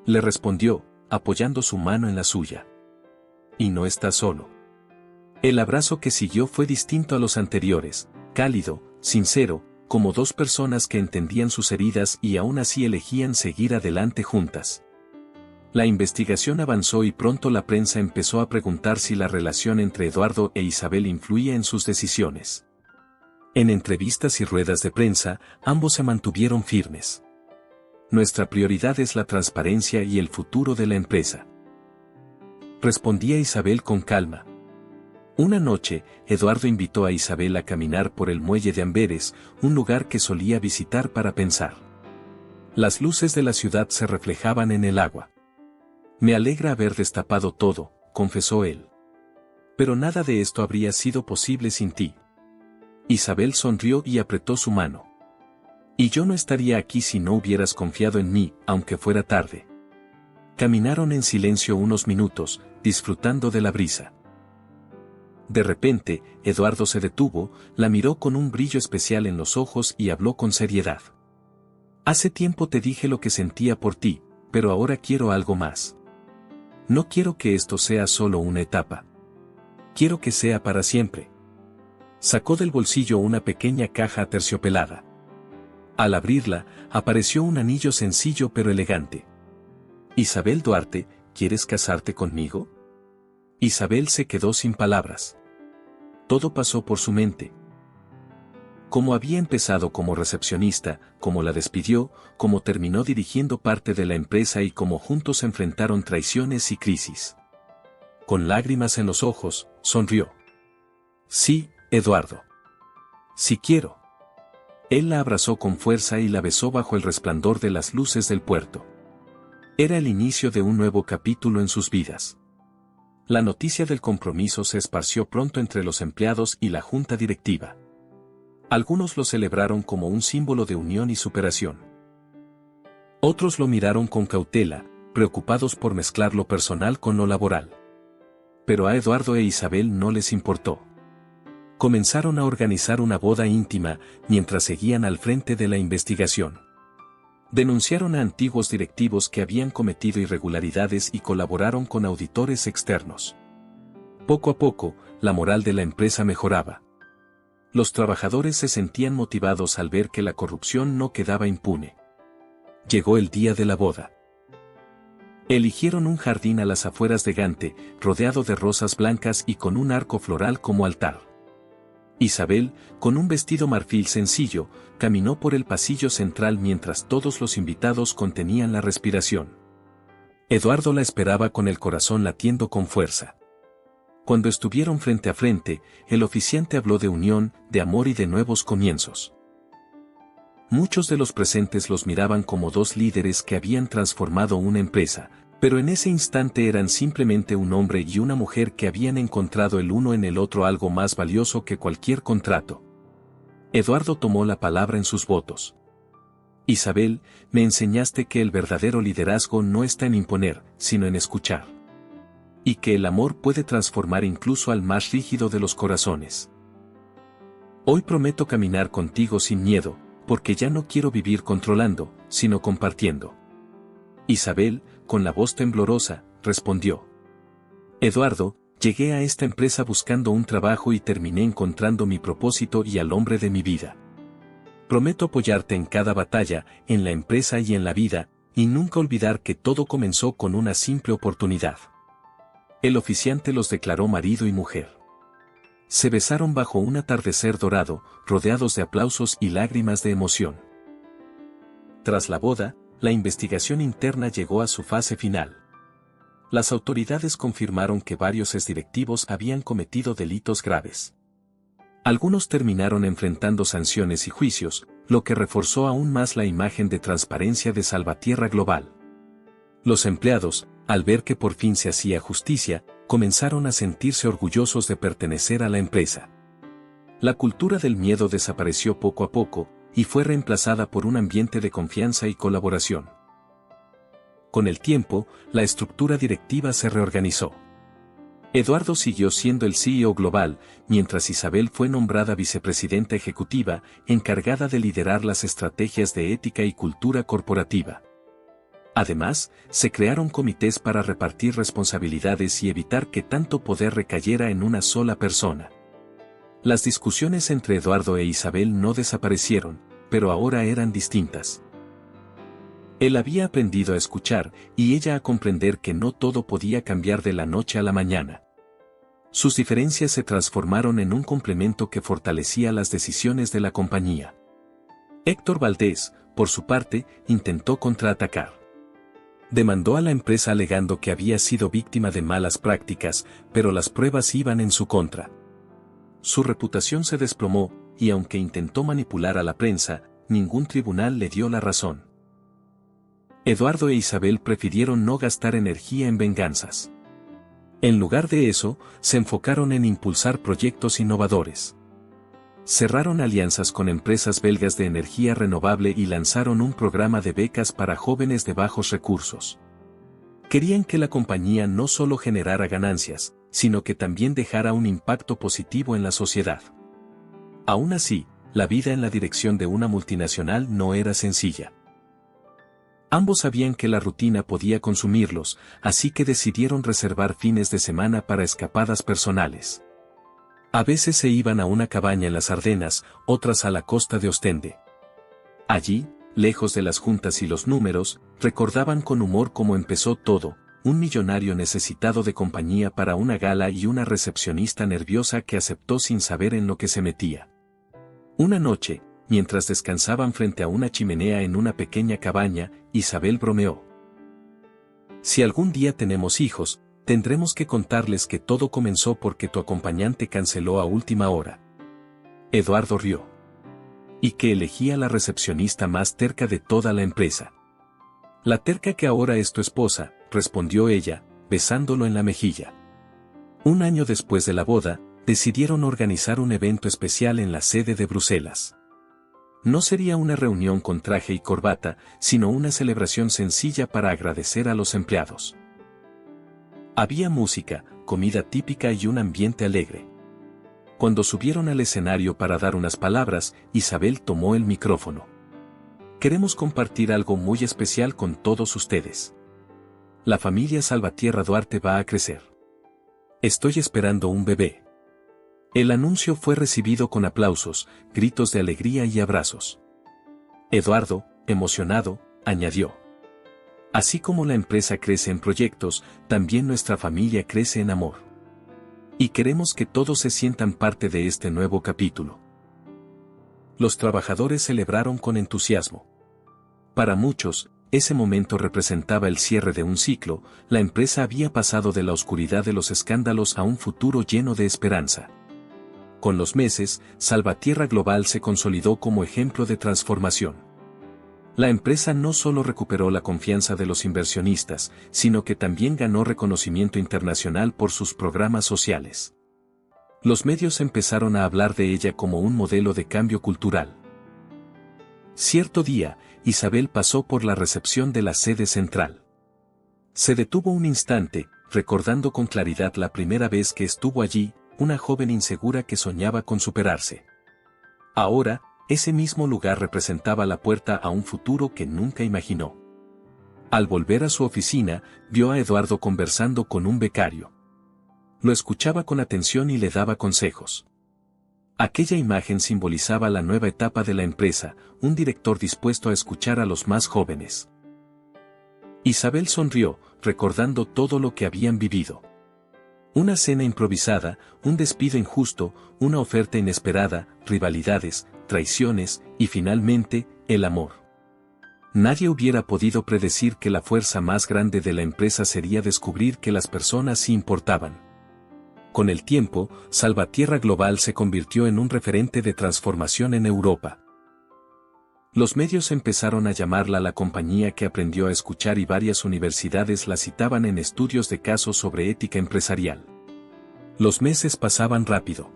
Le respondió, apoyando su mano en la suya. Y no estás solo. El abrazo que siguió fue distinto a los anteriores, cálido, sincero, como dos personas que entendían sus heridas y aún así elegían seguir adelante juntas. La investigación avanzó y pronto la prensa empezó a preguntar si la relación entre Eduardo e Isabel influía en sus decisiones. En entrevistas y ruedas de prensa, ambos se mantuvieron firmes. Nuestra prioridad es la transparencia y el futuro de la empresa. Respondía Isabel con calma. Una noche, Eduardo invitó a Isabel a caminar por el muelle de Amberes, un lugar que solía visitar para pensar. Las luces de la ciudad se reflejaban en el agua. Me alegra haber destapado todo, confesó él. Pero nada de esto habría sido posible sin ti. Isabel sonrió y apretó su mano. Y yo no estaría aquí si no hubieras confiado en mí, aunque fuera tarde. Caminaron en silencio unos minutos, disfrutando de la brisa. De repente, Eduardo se detuvo, la miró con un brillo especial en los ojos y habló con seriedad. Hace tiempo te dije lo que sentía por ti, pero ahora quiero algo más. No quiero que esto sea solo una etapa. Quiero que sea para siempre. Sacó del bolsillo una pequeña caja aterciopelada. Al abrirla, apareció un anillo sencillo pero elegante. Isabel Duarte, ¿quieres casarte conmigo? Isabel se quedó sin palabras. Todo pasó por su mente. Cómo había empezado como recepcionista, cómo la despidió, cómo terminó dirigiendo parte de la empresa y cómo juntos enfrentaron traiciones y crisis. Con lágrimas en los ojos, sonrió. Sí, Eduardo. Sí quiero. Él la abrazó con fuerza y la besó bajo el resplandor de las luces del puerto. Era el inicio de un nuevo capítulo en sus vidas. La noticia del compromiso se esparció pronto entre los empleados y la junta directiva. Algunos lo celebraron como un símbolo de unión y superación. Otros lo miraron con cautela, preocupados por mezclar lo personal con lo laboral. Pero a Eduardo e Isabel no les importó. Comenzaron a organizar una boda íntima, mientras seguían al frente de la investigación. Denunciaron a antiguos directivos que habían cometido irregularidades y colaboraron con auditores externos. Poco a poco, la moral de la empresa mejoraba. Los trabajadores se sentían motivados al ver que la corrupción no quedaba impune. Llegó el día de la boda. Eligieron un jardín a las afueras de Gante, rodeado de rosas blancas y con un arco floral como altar. Isabel, con un vestido marfil sencillo, caminó por el pasillo central mientras todos los invitados contenían la respiración. Eduardo la esperaba con el corazón latiendo con fuerza. Cuando estuvieron frente a frente, el oficiante habló de unión, de amor y de nuevos comienzos. Muchos de los presentes los miraban como dos líderes que habían transformado una empresa, pero en ese instante eran simplemente un hombre y una mujer que habían encontrado el uno en el otro algo más valioso que cualquier contrato. Eduardo tomó la palabra en sus votos. Isabel, me enseñaste que el verdadero liderazgo no está en imponer, sino en escuchar. Y que el amor puede transformar incluso al más rígido de los corazones. Hoy prometo caminar contigo sin miedo, porque ya no quiero vivir controlando, sino compartiendo. Isabel, con la voz temblorosa, respondió. Eduardo, llegué a esta empresa buscando un trabajo y terminé encontrando mi propósito y al hombre de mi vida. Prometo apoyarte en cada batalla, en la empresa y en la vida, y nunca olvidar que todo comenzó con una simple oportunidad. El oficiante los declaró marido y mujer. Se besaron bajo un atardecer dorado, rodeados de aplausos y lágrimas de emoción. Tras la boda, la investigación interna llegó a su fase final. Las autoridades confirmaron que varios exdirectivos habían cometido delitos graves. Algunos terminaron enfrentando sanciones y juicios, lo que reforzó aún más la imagen de transparencia de Salvatierra Global. Los empleados, al ver que por fin se hacía justicia, comenzaron a sentirse orgullosos de pertenecer a la empresa. La cultura del miedo desapareció poco a poco, y fue reemplazada por un ambiente de confianza y colaboración. Con el tiempo, la estructura directiva se reorganizó. Eduardo siguió siendo el CEO global, mientras Isabel fue nombrada vicepresidenta ejecutiva, encargada de liderar las estrategias de ética y cultura corporativa. Además, se crearon comités para repartir responsabilidades y evitar que tanto poder recayera en una sola persona. Las discusiones entre Eduardo e Isabel no desaparecieron, pero ahora eran distintas. Él había aprendido a escuchar, y ella a comprender que no todo podía cambiar de la noche a la mañana. Sus diferencias se transformaron en un complemento que fortalecía las decisiones de la compañía. Héctor Valdés, por su parte, intentó contraatacar. Demandó a la empresa alegando que había sido víctima de malas prácticas, pero las pruebas iban en su contra. Su reputación se desplomó, y aunque intentó manipular a la prensa, ningún tribunal le dio la razón. Eduardo e Isabel prefirieron no gastar energía en venganzas. En lugar de eso, se enfocaron en impulsar proyectos innovadores. Cerraron alianzas con empresas belgas de energía renovable y lanzaron un programa de becas para jóvenes de bajos recursos. Querían que la compañía no solo generara ganancias, sino que también dejara un impacto positivo en la sociedad. Aún así, la vida en la dirección de una multinacional no era sencilla. Ambos sabían que la rutina podía consumirlos, así que decidieron reservar fines de semana para escapadas personales. A veces se iban a una cabaña en las Ardenas, otras a la costa de Ostende. Allí, lejos de las juntas y los números, recordaban con humor cómo empezó todo, un millonario necesitado de compañía para una gala y una recepcionista nerviosa que aceptó sin saber en lo que se metía. Una noche, mientras descansaban frente a una chimenea en una pequeña cabaña, Isabel bromeó. Si algún día tenemos hijos, tendremos que contarles que todo comenzó porque tu acompañante canceló a última hora. Eduardo rió. Y que elegía la recepcionista más terca de toda la empresa. La terca que ahora es tu esposa, respondió ella, besándolo en la mejilla. Un año después de la boda, decidieron organizar un evento especial en la sede de Bruselas. No sería una reunión con traje y corbata, sino una celebración sencilla para agradecer a los empleados. Había música, comida típica y un ambiente alegre. Cuando subieron al escenario para dar unas palabras, Isabel tomó el micrófono. Queremos compartir algo muy especial con todos ustedes. La familia Salvatierra Duarte va a crecer. Estoy esperando un bebé. El anuncio fue recibido con aplausos, gritos de alegría y abrazos. Eduardo, emocionado, añadió. Así como la empresa crece en proyectos, también nuestra familia crece en amor. Y queremos que todos se sientan parte de este nuevo capítulo. Los trabajadores celebraron con entusiasmo. Para muchos, ese momento representaba el cierre de un ciclo, la empresa había pasado de la oscuridad de los escándalos a un futuro lleno de esperanza. Con los meses, Salvatierra Global se consolidó como ejemplo de transformación. La empresa no solo recuperó la confianza de los inversionistas, sino que también ganó reconocimiento internacional por sus programas sociales. Los medios empezaron a hablar de ella como un modelo de cambio cultural. Cierto día, Isabel pasó por la recepción de la sede central. Se detuvo un instante, recordando con claridad la primera vez que estuvo allí, una joven insegura que soñaba con superarse. Ahora, ese mismo lugar representaba la puerta a un futuro que nunca imaginó. Al volver a su oficina, vio a Eduardo conversando con un becario. Lo escuchaba con atención y le daba consejos. Aquella imagen simbolizaba la nueva etapa de la empresa, un director dispuesto a escuchar a los más jóvenes. Isabel sonrió, recordando todo lo que habían vivido. Una cena improvisada, un despido injusto, una oferta inesperada, rivalidades, traiciones, y finalmente, el amor. Nadie hubiera podido predecir que la fuerza más grande de la empresa sería descubrir que las personas sí importaban. Con el tiempo, Salvatierra Global se convirtió en un referente de transformación en Europa. Los medios empezaron a llamarla la compañía que aprendió a escuchar y varias universidades la citaban en estudios de caso sobre ética empresarial. Los meses pasaban rápido.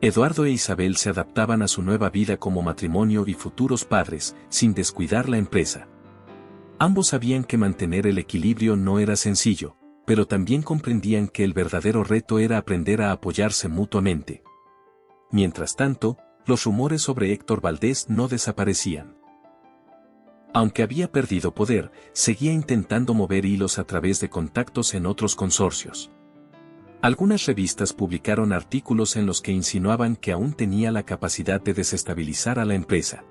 Eduardo e Isabel se adaptaban a su nueva vida como matrimonio y futuros padres, sin descuidar la empresa. Ambos sabían que mantener el equilibrio no era sencillo, pero también comprendían que el verdadero reto era aprender a apoyarse mutuamente. Mientras tanto, los rumores sobre Héctor Valdés no desaparecían. Aunque había perdido poder, seguía intentando mover hilos a través de contactos en otros consorcios. Algunas revistas publicaron artículos en los que insinuaban que aún tenía la capacidad de desestabilizar a la empresa.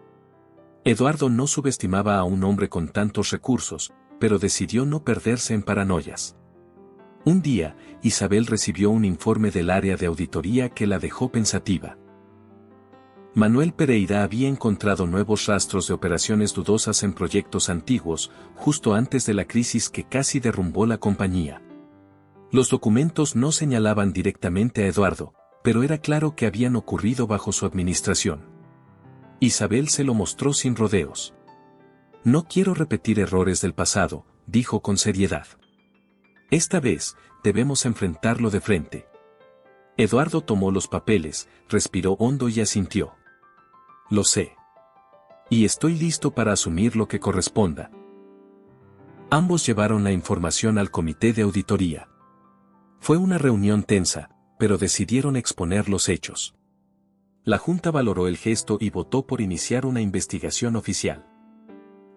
Eduardo no subestimaba a un hombre con tantos recursos, pero decidió no perderse en paranoias. Un día, Isabel recibió un informe del área de auditoría que la dejó pensativa. Manuel Pereira había encontrado nuevos rastros de operaciones dudosas en proyectos antiguos, justo antes de la crisis que casi derrumbó la compañía. Los documentos no señalaban directamente a Eduardo, pero era claro que habían ocurrido bajo su administración. Isabel se lo mostró sin rodeos. No quiero repetir errores del pasado, dijo con seriedad. Esta vez, debemos enfrentarlo de frente. Eduardo tomó los papeles, respiró hondo y asintió. Lo sé. Y estoy listo para asumir lo que corresponda. Ambos llevaron la información al comité de auditoría. Fue una reunión tensa, pero decidieron exponer los hechos. La Junta valoró el gesto y votó por iniciar una investigación oficial.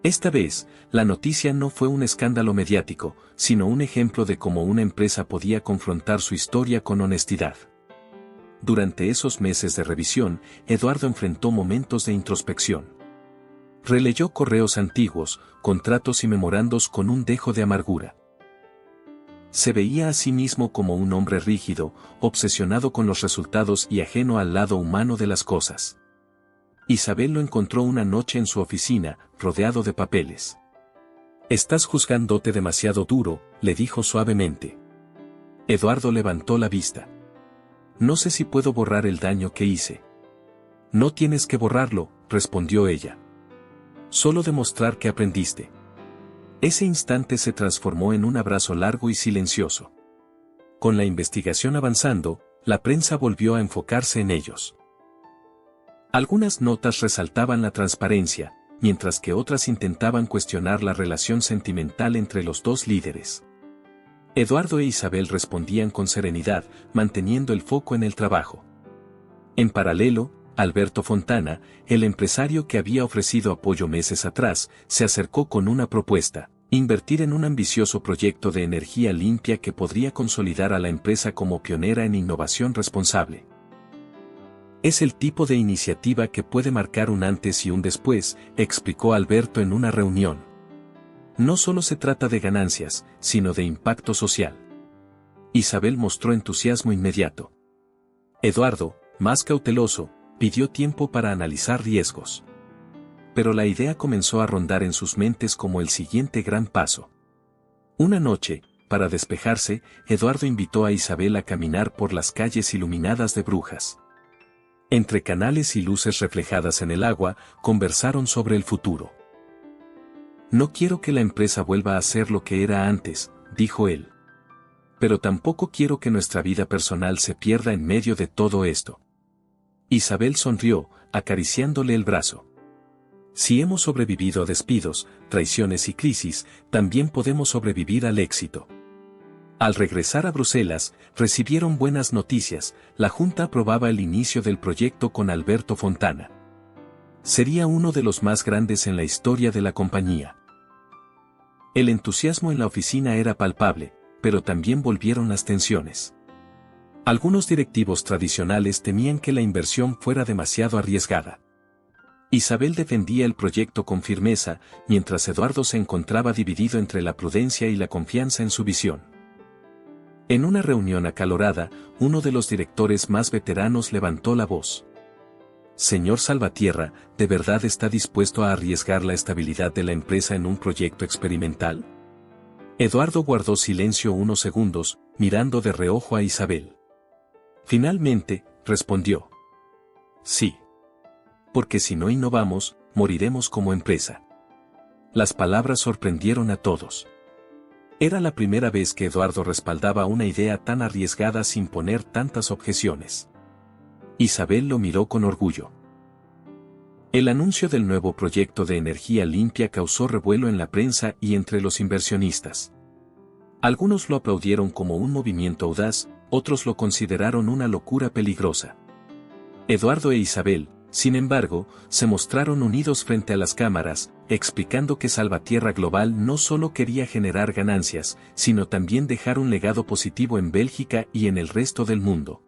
Esta vez, la noticia no fue un escándalo mediático, sino un ejemplo de cómo una empresa podía confrontar su historia con honestidad. Durante esos meses de revisión, Eduardo enfrentó momentos de introspección. Releyó correos antiguos, contratos y memorandos con un dejo de amargura. Se veía a sí mismo como un hombre rígido, obsesionado con los resultados y ajeno al lado humano de las cosas. Isabel lo encontró una noche en su oficina, rodeado de papeles. «Estás juzgándote demasiado duro», le dijo suavemente. Eduardo levantó la vista. «No sé si puedo borrar el daño que hice». «No tienes que borrarlo», respondió ella. «Solo demostrar que aprendiste». Ese instante se transformó en un abrazo largo y silencioso. Con la investigación avanzando, la prensa volvió a enfocarse en ellos. Algunas notas resaltaban la transparencia, mientras que otras intentaban cuestionar la relación sentimental entre los dos líderes. Eduardo e Isabel respondían con serenidad, manteniendo el foco en el trabajo. En paralelo, Alberto Fontana, el empresario que había ofrecido apoyo meses atrás, se acercó con una propuesta: invertir en un ambicioso proyecto de energía limpia que podría consolidar a la empresa como pionera en innovación responsable. «Es el tipo de iniciativa que puede marcar un antes y un después», explicó Alberto en una reunión. No solo se trata de ganancias, sino de impacto social. Isabel mostró entusiasmo inmediato. Eduardo, más cauteloso, pidió tiempo para analizar riesgos. Pero la idea comenzó a rondar en sus mentes como el siguiente gran paso. Una noche, para despejarse, Eduardo invitó a Isabel a caminar por las calles iluminadas de Brujas. Entre canales y luces reflejadas en el agua, conversaron sobre el futuro. No quiero que la empresa vuelva a ser lo que era antes, dijo él. Pero tampoco quiero que nuestra vida personal se pierda en medio de todo esto. Isabel sonrió, acariciándole el brazo. Si hemos sobrevivido a despidos, traiciones y crisis, también podemos sobrevivir al éxito. Al regresar a Bruselas, recibieron buenas noticias. La Junta aprobaba el inicio del proyecto con Alberto Fontana. Sería uno de los más grandes en la historia de la compañía. El entusiasmo en la oficina era palpable, pero también volvieron las tensiones. Algunos directivos tradicionales temían que la inversión fuera demasiado arriesgada. Isabel defendía el proyecto con firmeza, mientras Eduardo se encontraba dividido entre la prudencia y la confianza en su visión. En una reunión acalorada, uno de los directores más veteranos levantó la voz. Señor Salvatierra, ¿de verdad está dispuesto a arriesgar la estabilidad de la empresa en un proyecto experimental? Eduardo guardó silencio unos segundos, mirando de reojo a Isabel. Finalmente, respondió. Sí. Porque si no innovamos, moriremos como empresa. Las palabras sorprendieron a todos. Era la primera vez que Eduardo respaldaba una idea tan arriesgada sin poner tantas objeciones. Isabel lo miró con orgullo. El anuncio del nuevo proyecto de energía limpia causó revuelo en la prensa y entre los inversionistas. Algunos lo aplaudieron como un movimiento audaz, otros lo consideraron una locura peligrosa. Eduardo e Isabel, sin embargo, se mostraron unidos frente a las cámaras, explicando que Salvatierra Global no solo quería generar ganancias, sino también dejar un legado positivo en Bélgica y en el resto del mundo.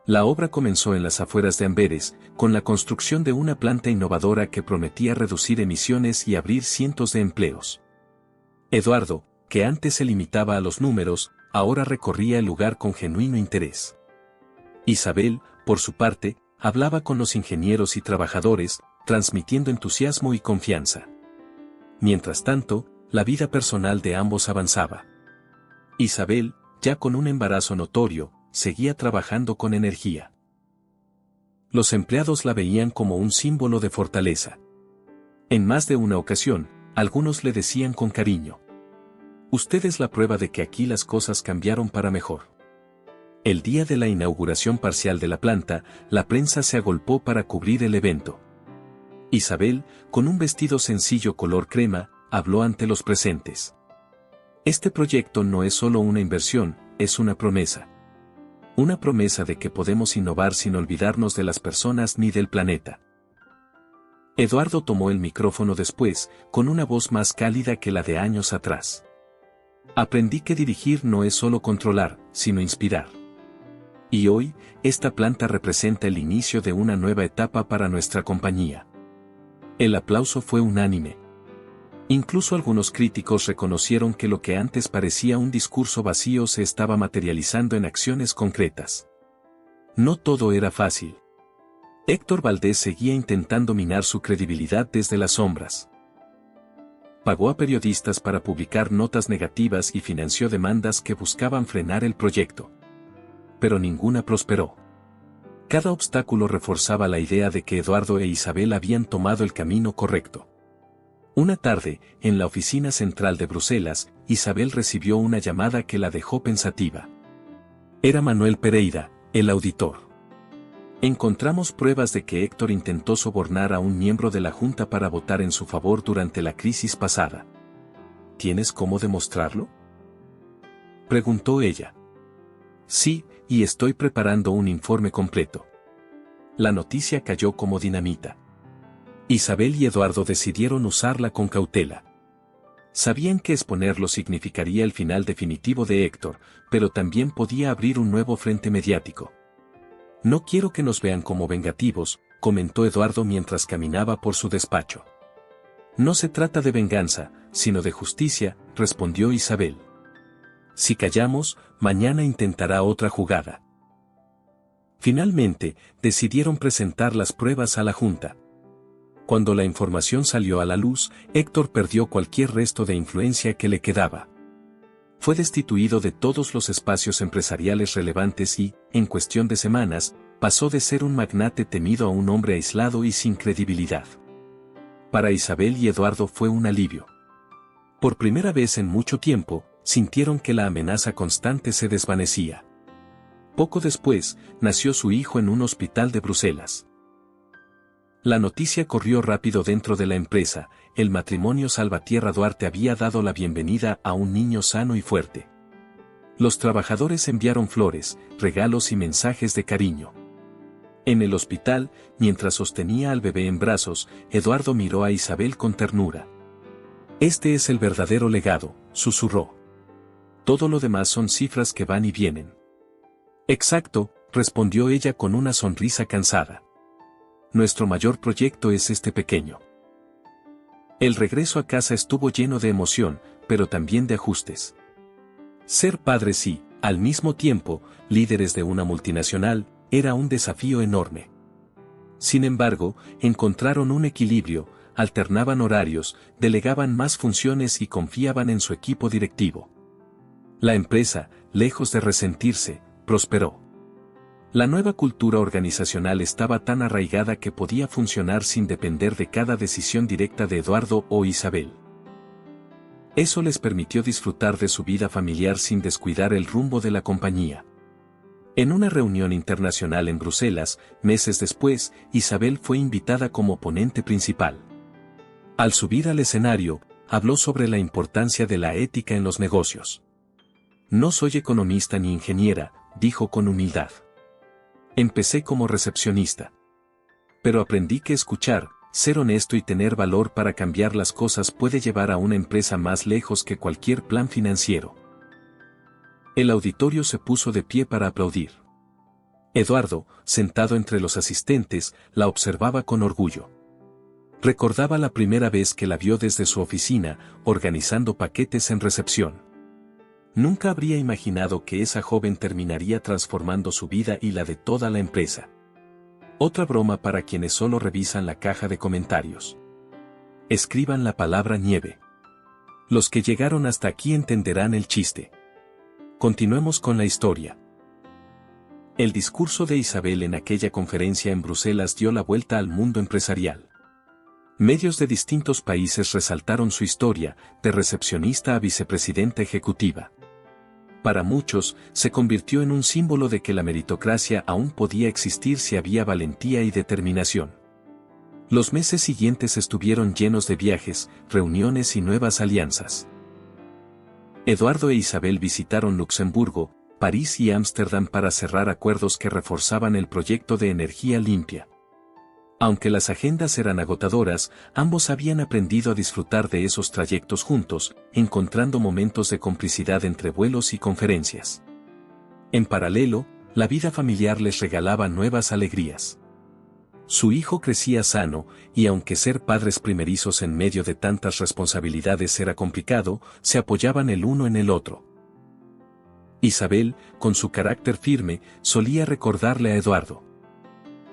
La obra comenzó en las afueras de Amberes, con la construcción de una planta innovadora que prometía reducir emisiones y abrir cientos de empleos. Eduardo, que antes se limitaba a los números, ahora recorría el lugar con genuino interés. Isabel, por su parte, hablaba con los ingenieros y trabajadores, transmitiendo entusiasmo y confianza. Mientras tanto, la vida personal de ambos avanzaba. Isabel, ya con un embarazo notorio, seguía trabajando con energía. Los empleados la veían como un símbolo de fortaleza. En más de una ocasión, algunos le decían con cariño: usted es la prueba de que aquí las cosas cambiaron para mejor. El día de la inauguración parcial de la planta, la prensa se agolpó para cubrir el evento. Isabel, con un vestido sencillo color crema, habló ante los presentes. Este proyecto no es solo una inversión, es una promesa. Una promesa de que podemos innovar sin olvidarnos de las personas ni del planeta. Eduardo tomó el micrófono después, con una voz más cálida que la de años atrás. Aprendí que dirigir no es solo controlar, sino inspirar. Y hoy, esta planta representa el inicio de una nueva etapa para nuestra compañía. El aplauso fue unánime. Incluso algunos críticos reconocieron que lo que antes parecía un discurso vacío se estaba materializando en acciones concretas. No todo era fácil. Héctor Valdés seguía intentando minar su credibilidad desde las sombras. Pagó a periodistas para publicar notas negativas y financió demandas que buscaban frenar el proyecto. Pero ninguna prosperó. Cada obstáculo reforzaba la idea de que Eduardo e Isabel habían tomado el camino correcto. Una tarde, en la oficina central de Bruselas, Isabel recibió una llamada que la dejó pensativa. Era Manuel Pereira, el auditor. Encontramos pruebas de que Héctor intentó sobornar a un miembro de la Junta para votar en su favor durante la crisis pasada. ¿Tienes cómo demostrarlo?, preguntó ella. Sí, y estoy preparando un informe completo. La noticia cayó como dinamita. Isabel y Eduardo decidieron usarla con cautela. Sabían que exponerlo significaría el final definitivo de Héctor, pero también podía abrir un nuevo frente mediático. No quiero que nos vean como vengativos, comentó Eduardo mientras caminaba por su despacho. No se trata de venganza, sino de justicia, respondió Isabel. Si callamos, mañana intentará otra jugada. Finalmente, decidieron presentar las pruebas a la Junta. Cuando la información salió a la luz, Héctor perdió cualquier resto de influencia que le quedaba. Fue destituido de todos los espacios empresariales relevantes y, en cuestión de semanas, pasó de ser un magnate temido a un hombre aislado y sin credibilidad. Para Isabel y Eduardo fue un alivio. Por primera vez en mucho tiempo, sintieron que la amenaza constante se desvanecía. Poco después, nació su hijo en un hospital de Bruselas. La noticia corrió rápido dentro de la empresa: el matrimonio Salvatierra Duarte había dado la bienvenida a un niño sano y fuerte. Los trabajadores enviaron flores, regalos y mensajes de cariño. En el hospital, mientras sostenía al bebé en brazos, Eduardo miró a Isabel con ternura. Este es el verdadero legado, susurró. Todo lo demás son cifras que van y vienen. Exacto, respondió ella con una sonrisa cansada. Nuestro mayor proyecto es este pequeño. El regreso a casa estuvo lleno de emoción, pero también de ajustes. Ser padres y, al mismo tiempo, líderes de una multinacional, era un desafío enorme. Sin embargo, encontraron un equilibrio, alternaban horarios, delegaban más funciones y confiaban en su equipo directivo. La empresa, lejos de resentirse, prosperó. La nueva cultura organizacional estaba tan arraigada que podía funcionar sin depender de cada decisión directa de Eduardo o Isabel. Eso les permitió disfrutar de su vida familiar sin descuidar el rumbo de la compañía. En una reunión internacional en Bruselas, meses después, Isabel fue invitada como ponente principal. Al subir al escenario, habló sobre la importancia de la ética en los negocios. No soy economista ni ingeniera, dijo con humildad. Empecé como recepcionista. Pero aprendí que escuchar, ser honesto y tener valor para cambiar las cosas puede llevar a una empresa más lejos que cualquier plan financiero. El auditorio se puso de pie para aplaudir. Eduardo, sentado entre los asistentes, la observaba con orgullo. Recordaba la primera vez que la vio desde su oficina, organizando paquetes en recepción. Nunca habría imaginado que esa joven terminaría transformando su vida y la de toda la empresa. Otra broma para quienes solo revisan la caja de comentarios. Escriban la palabra nieve. Los que llegaron hasta aquí entenderán el chiste. Continuemos con la historia. El discurso de Isabel en aquella conferencia en Bruselas dio la vuelta al mundo empresarial. Medios de distintos países resaltaron su historia, de recepcionista a vicepresidenta ejecutiva. Para muchos, se convirtió en un símbolo de que la meritocracia aún podía existir si había valentía y determinación. Los meses siguientes estuvieron llenos de viajes, reuniones y nuevas alianzas. Eduardo e Isabel visitaron Luxemburgo, París y Ámsterdam para cerrar acuerdos que reforzaban el proyecto de energía limpia. Aunque las agendas eran agotadoras, ambos habían aprendido a disfrutar de esos trayectos juntos, encontrando momentos de complicidad entre vuelos y conferencias. En paralelo, la vida familiar les regalaba nuevas alegrías. Su hijo crecía sano, y aunque ser padres primerizos en medio de tantas responsabilidades era complicado, se apoyaban el uno en el otro. Isabel, con su carácter firme, solía recordarle a Eduardo: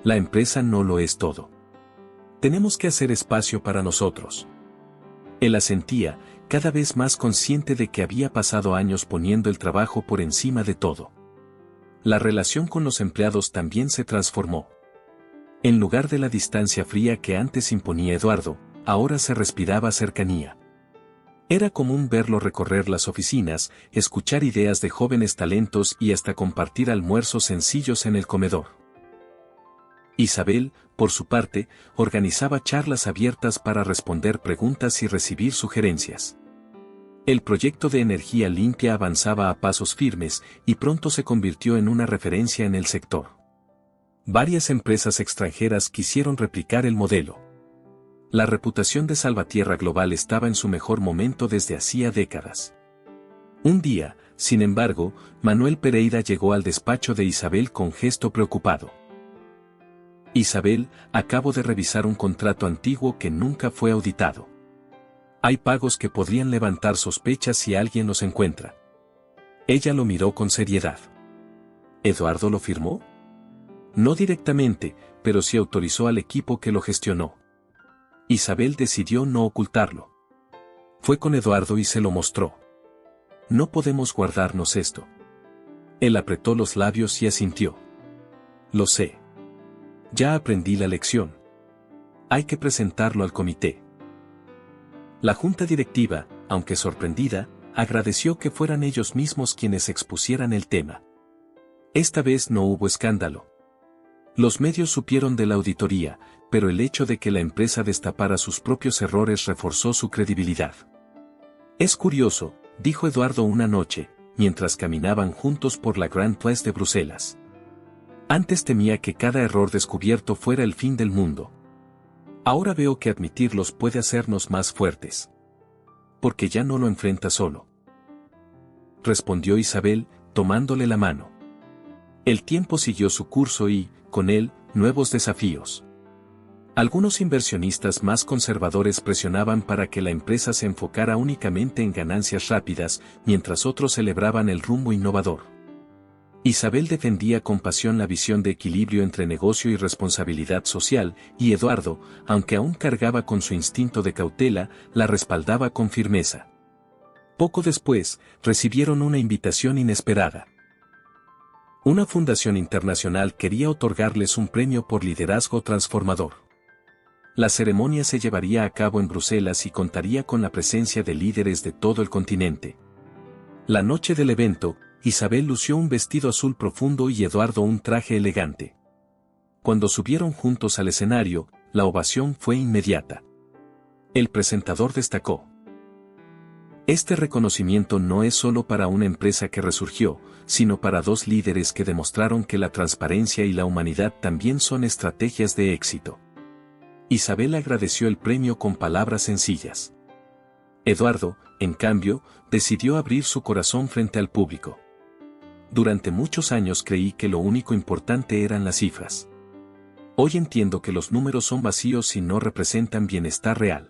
la empresa no lo es todo. Tenemos que hacer espacio para nosotros. Él asentía, cada vez más consciente de que había pasado años poniendo el trabajo por encima de todo. La relación con los empleados también se transformó. En lugar de la distancia fría que antes imponía Eduardo, ahora se respiraba cercanía. Era común verlo recorrer las oficinas, escuchar ideas de jóvenes talentos y hasta compartir almuerzos sencillos en el comedor. Isabel, por su parte, organizaba charlas abiertas para responder preguntas y recibir sugerencias. El proyecto de energía limpia avanzaba a pasos firmes y pronto se convirtió en una referencia en el sector. Varias empresas extranjeras quisieron replicar el modelo. La reputación de Salvatierra Global estaba en su mejor momento desde hacía décadas. Un día, sin embargo, Manuel Pereira llegó al despacho de Isabel con gesto preocupado. Isabel, acabo de revisar un contrato antiguo que nunca fue auditado. Hay pagos que podrían levantar sospechas si alguien los encuentra. Ella lo miró con seriedad. ¿Eduardo lo firmó? No directamente, pero sí autorizó al equipo que lo gestionó. Isabel decidió no ocultarlo. Fue con Eduardo y se lo mostró. No podemos guardarnos esto. Él apretó los labios y asintió. Lo sé. Ya aprendí la lección. Hay que presentarlo al comité. La junta directiva, aunque sorprendida, agradeció que fueran ellos mismos quienes expusieran el tema. Esta vez no hubo escándalo. Los medios supieron de la auditoría, pero el hecho de que la empresa destapara sus propios errores reforzó su credibilidad. Es curioso, dijo Eduardo una noche, mientras caminaban juntos por la Grand Place de Bruselas. Antes temía que cada error descubierto fuera el fin del mundo. Ahora veo que admitirlos puede hacernos más fuertes. Porque ya no lo enfrenta solo. Respondió Isabel, tomándole la mano. El tiempo siguió su curso y, con él, nuevos desafíos. Algunos inversionistas más conservadores presionaban para que la empresa se enfocara únicamente en ganancias rápidas, mientras otros celebraban el rumbo innovador. Isabel defendía con pasión la visión de equilibrio entre negocio y responsabilidad social, y Eduardo, aunque aún cargaba con su instinto de cautela, la respaldaba con firmeza. Poco después, recibieron una invitación inesperada. Una fundación internacional quería otorgarles un premio por liderazgo transformador. La ceremonia se llevaría a cabo en Bruselas y contaría con la presencia de líderes de todo el continente. La noche del evento, Isabel lució un vestido azul profundo y Eduardo un traje elegante. Cuando subieron juntos al escenario, la ovación fue inmediata. El presentador destacó: este reconocimiento no es solo para una empresa que resurgió, sino para dos líderes que demostraron que la transparencia y la humanidad también son estrategias de éxito. Isabel agradeció el premio con palabras sencillas. Eduardo, en cambio, decidió abrir su corazón frente al público. Durante muchos años creí que lo único importante eran las cifras. Hoy entiendo que los números son vacíos y no representan bienestar real.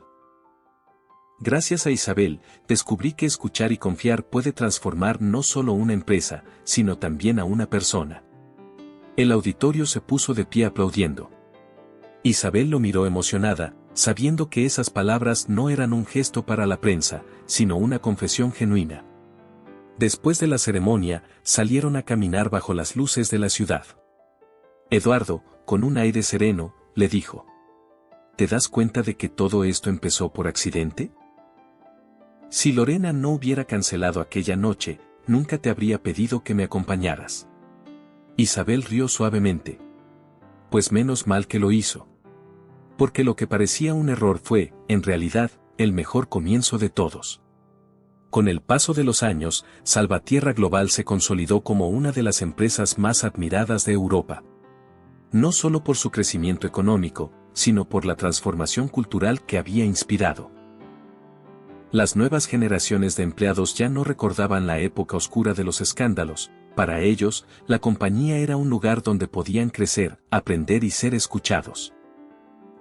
Gracias a Isabel, descubrí que escuchar y confiar puede transformar no solo una empresa, sino también a una persona. El auditorio se puso de pie aplaudiendo. Isabel lo miró emocionada, sabiendo que esas palabras no eran un gesto para la prensa, sino una confesión genuina. Después de la ceremonia, salieron a caminar bajo las luces de la ciudad. Eduardo, con un aire sereno, le dijo: ¿te das cuenta de que todo esto empezó por accidente? Si Lorena no hubiera cancelado aquella noche, nunca te habría pedido que me acompañaras. Isabel rió suavemente. Pues menos mal que lo hizo. Porque lo que parecía un error fue, en realidad, el mejor comienzo de todos. Con el paso de los años, Salvatierra Global se consolidó como una de las empresas más admiradas de Europa. No solo por su crecimiento económico, sino por la transformación cultural que había inspirado. Las nuevas generaciones de empleados ya no recordaban la época oscura de los escándalos. Para ellos, la compañía era un lugar donde podían crecer, aprender y ser escuchados.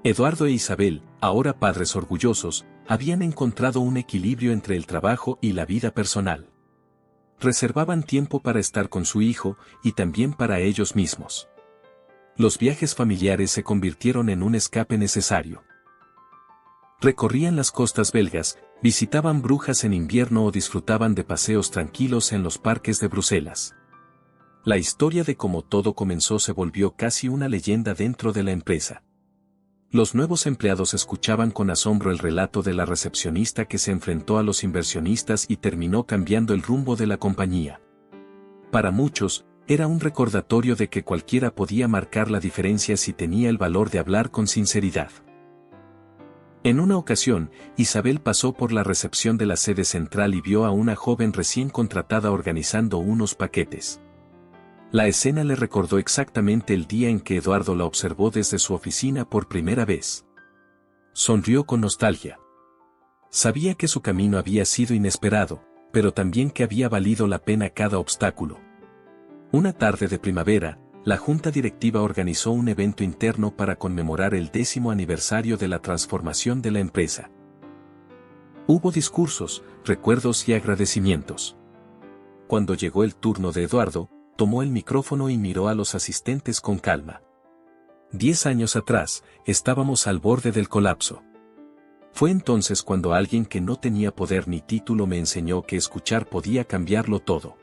Eduardo e Isabel, ahora padres orgullosos, habían encontrado un equilibrio entre el trabajo y la vida personal. Reservaban tiempo para estar con su hijo y también para ellos mismos. Los viajes familiares se convirtieron en un escape necesario. Recorrían las costas belgas, visitaban Brujas en invierno o disfrutaban de paseos tranquilos en los parques de Bruselas. La historia de cómo todo comenzó se volvió casi una leyenda dentro de la empresa. Los nuevos empleados escuchaban con asombro el relato de la recepcionista que se enfrentó a los inversionistas y terminó cambiando el rumbo de la compañía. Para muchos, era un recordatorio de que cualquiera podía marcar la diferencia si tenía el valor de hablar con sinceridad. En una ocasión, Isabel pasó por la recepción de la sede central y vio a una joven recién contratada organizando unos paquetes. La escena le recordó exactamente el día en que Eduardo la observó desde su oficina por primera vez. Sonrió con nostalgia. Sabía que su camino había sido inesperado, pero también que había valido la pena cada obstáculo. Una tarde de primavera, la junta directiva organizó un evento interno para conmemorar el 10º aniversario de la transformación de la empresa. Hubo discursos, recuerdos y agradecimientos. Cuando llegó el turno de Eduardo, tomó el micrófono y miró a los asistentes con calma. 10 años atrás, estábamos al borde del colapso. Fue entonces cuando alguien que no tenía poder ni título me enseñó que escuchar podía cambiarlo todo.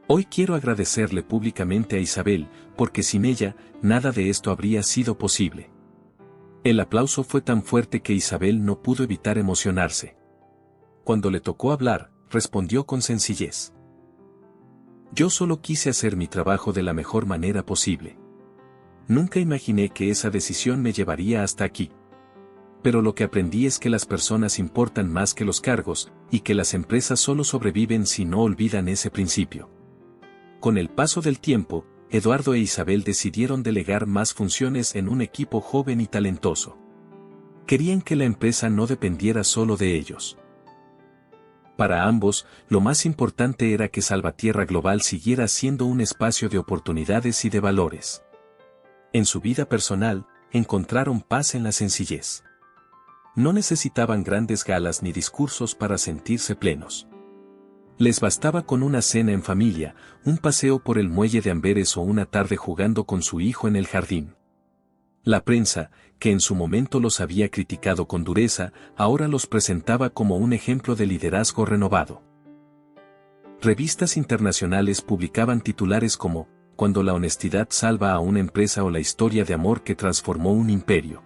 Hoy quiero agradecerle públicamente a Isabel, porque sin ella, nada de esto habría sido posible. El aplauso fue tan fuerte que Isabel no pudo evitar emocionarse. Cuando le tocó hablar, respondió con sencillez. Yo solo quise hacer mi trabajo de la mejor manera posible. Nunca imaginé que esa decisión me llevaría hasta aquí. Pero lo que aprendí es que las personas importan más que los cargos, y que las empresas solo sobreviven si no olvidan ese principio. Con el paso del tiempo, Eduardo e Isabel decidieron delegar más funciones en un equipo joven y talentoso. Querían que la empresa no dependiera solo de ellos. Para ambos, lo más importante era que Salvatierra Global siguiera siendo un espacio de oportunidades y de valores. En su vida personal, encontraron paz en la sencillez. No necesitaban grandes galas ni discursos para sentirse plenos. Les bastaba con una cena en familia, un paseo por el muelle de Amberes o una tarde jugando con su hijo en el jardín. La prensa, que en su momento los había criticado con dureza, ahora los presentaba como un ejemplo de liderazgo renovado. Revistas internacionales publicaban titulares como «Cuando la honestidad salva a una empresa» o «La historia de amor que transformó un imperio».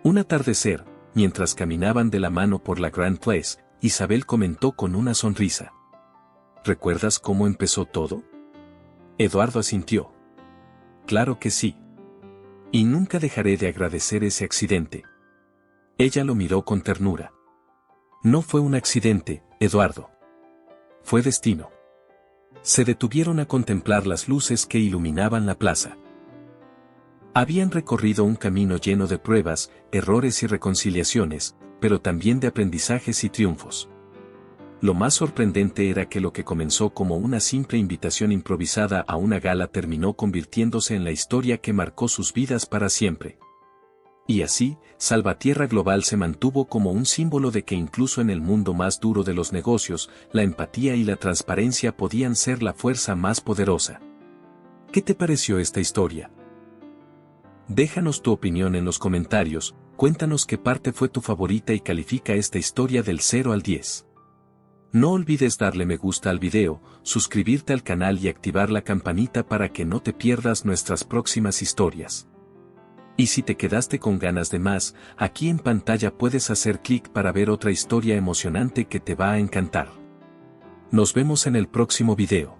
Un atardecer, mientras caminaban de la mano por la Grand Place, Isabel comentó con una sonrisa. ¿Recuerdas cómo empezó todo? Eduardo asintió. Claro que sí. Y nunca dejaré de agradecer ese accidente. Ella lo miró con ternura. No fue un accidente, Eduardo. Fue destino. Se detuvieron a contemplar las luces que iluminaban la plaza. Habían recorrido un camino lleno de pruebas, errores y reconciliaciones, pero también de aprendizajes y triunfos. Lo más sorprendente era que lo que comenzó como una simple invitación improvisada a una gala terminó convirtiéndose en la historia que marcó sus vidas para siempre. Y así, Salvatierra Global se mantuvo como un símbolo de que incluso en el mundo más duro de los negocios, la empatía y la transparencia podían ser la fuerza más poderosa. ¿Qué te pareció esta historia? Déjanos tu opinión en los comentarios, cuéntanos qué parte fue tu favorita y califica esta historia del 0 al 10. No olvides darle me gusta al video, suscribirte al canal y activar la campanita para que no te pierdas nuestras próximas historias. Y si te quedaste con ganas de más, aquí en pantalla puedes hacer clic para ver otra historia emocionante que te va a encantar. Nos vemos en el próximo video.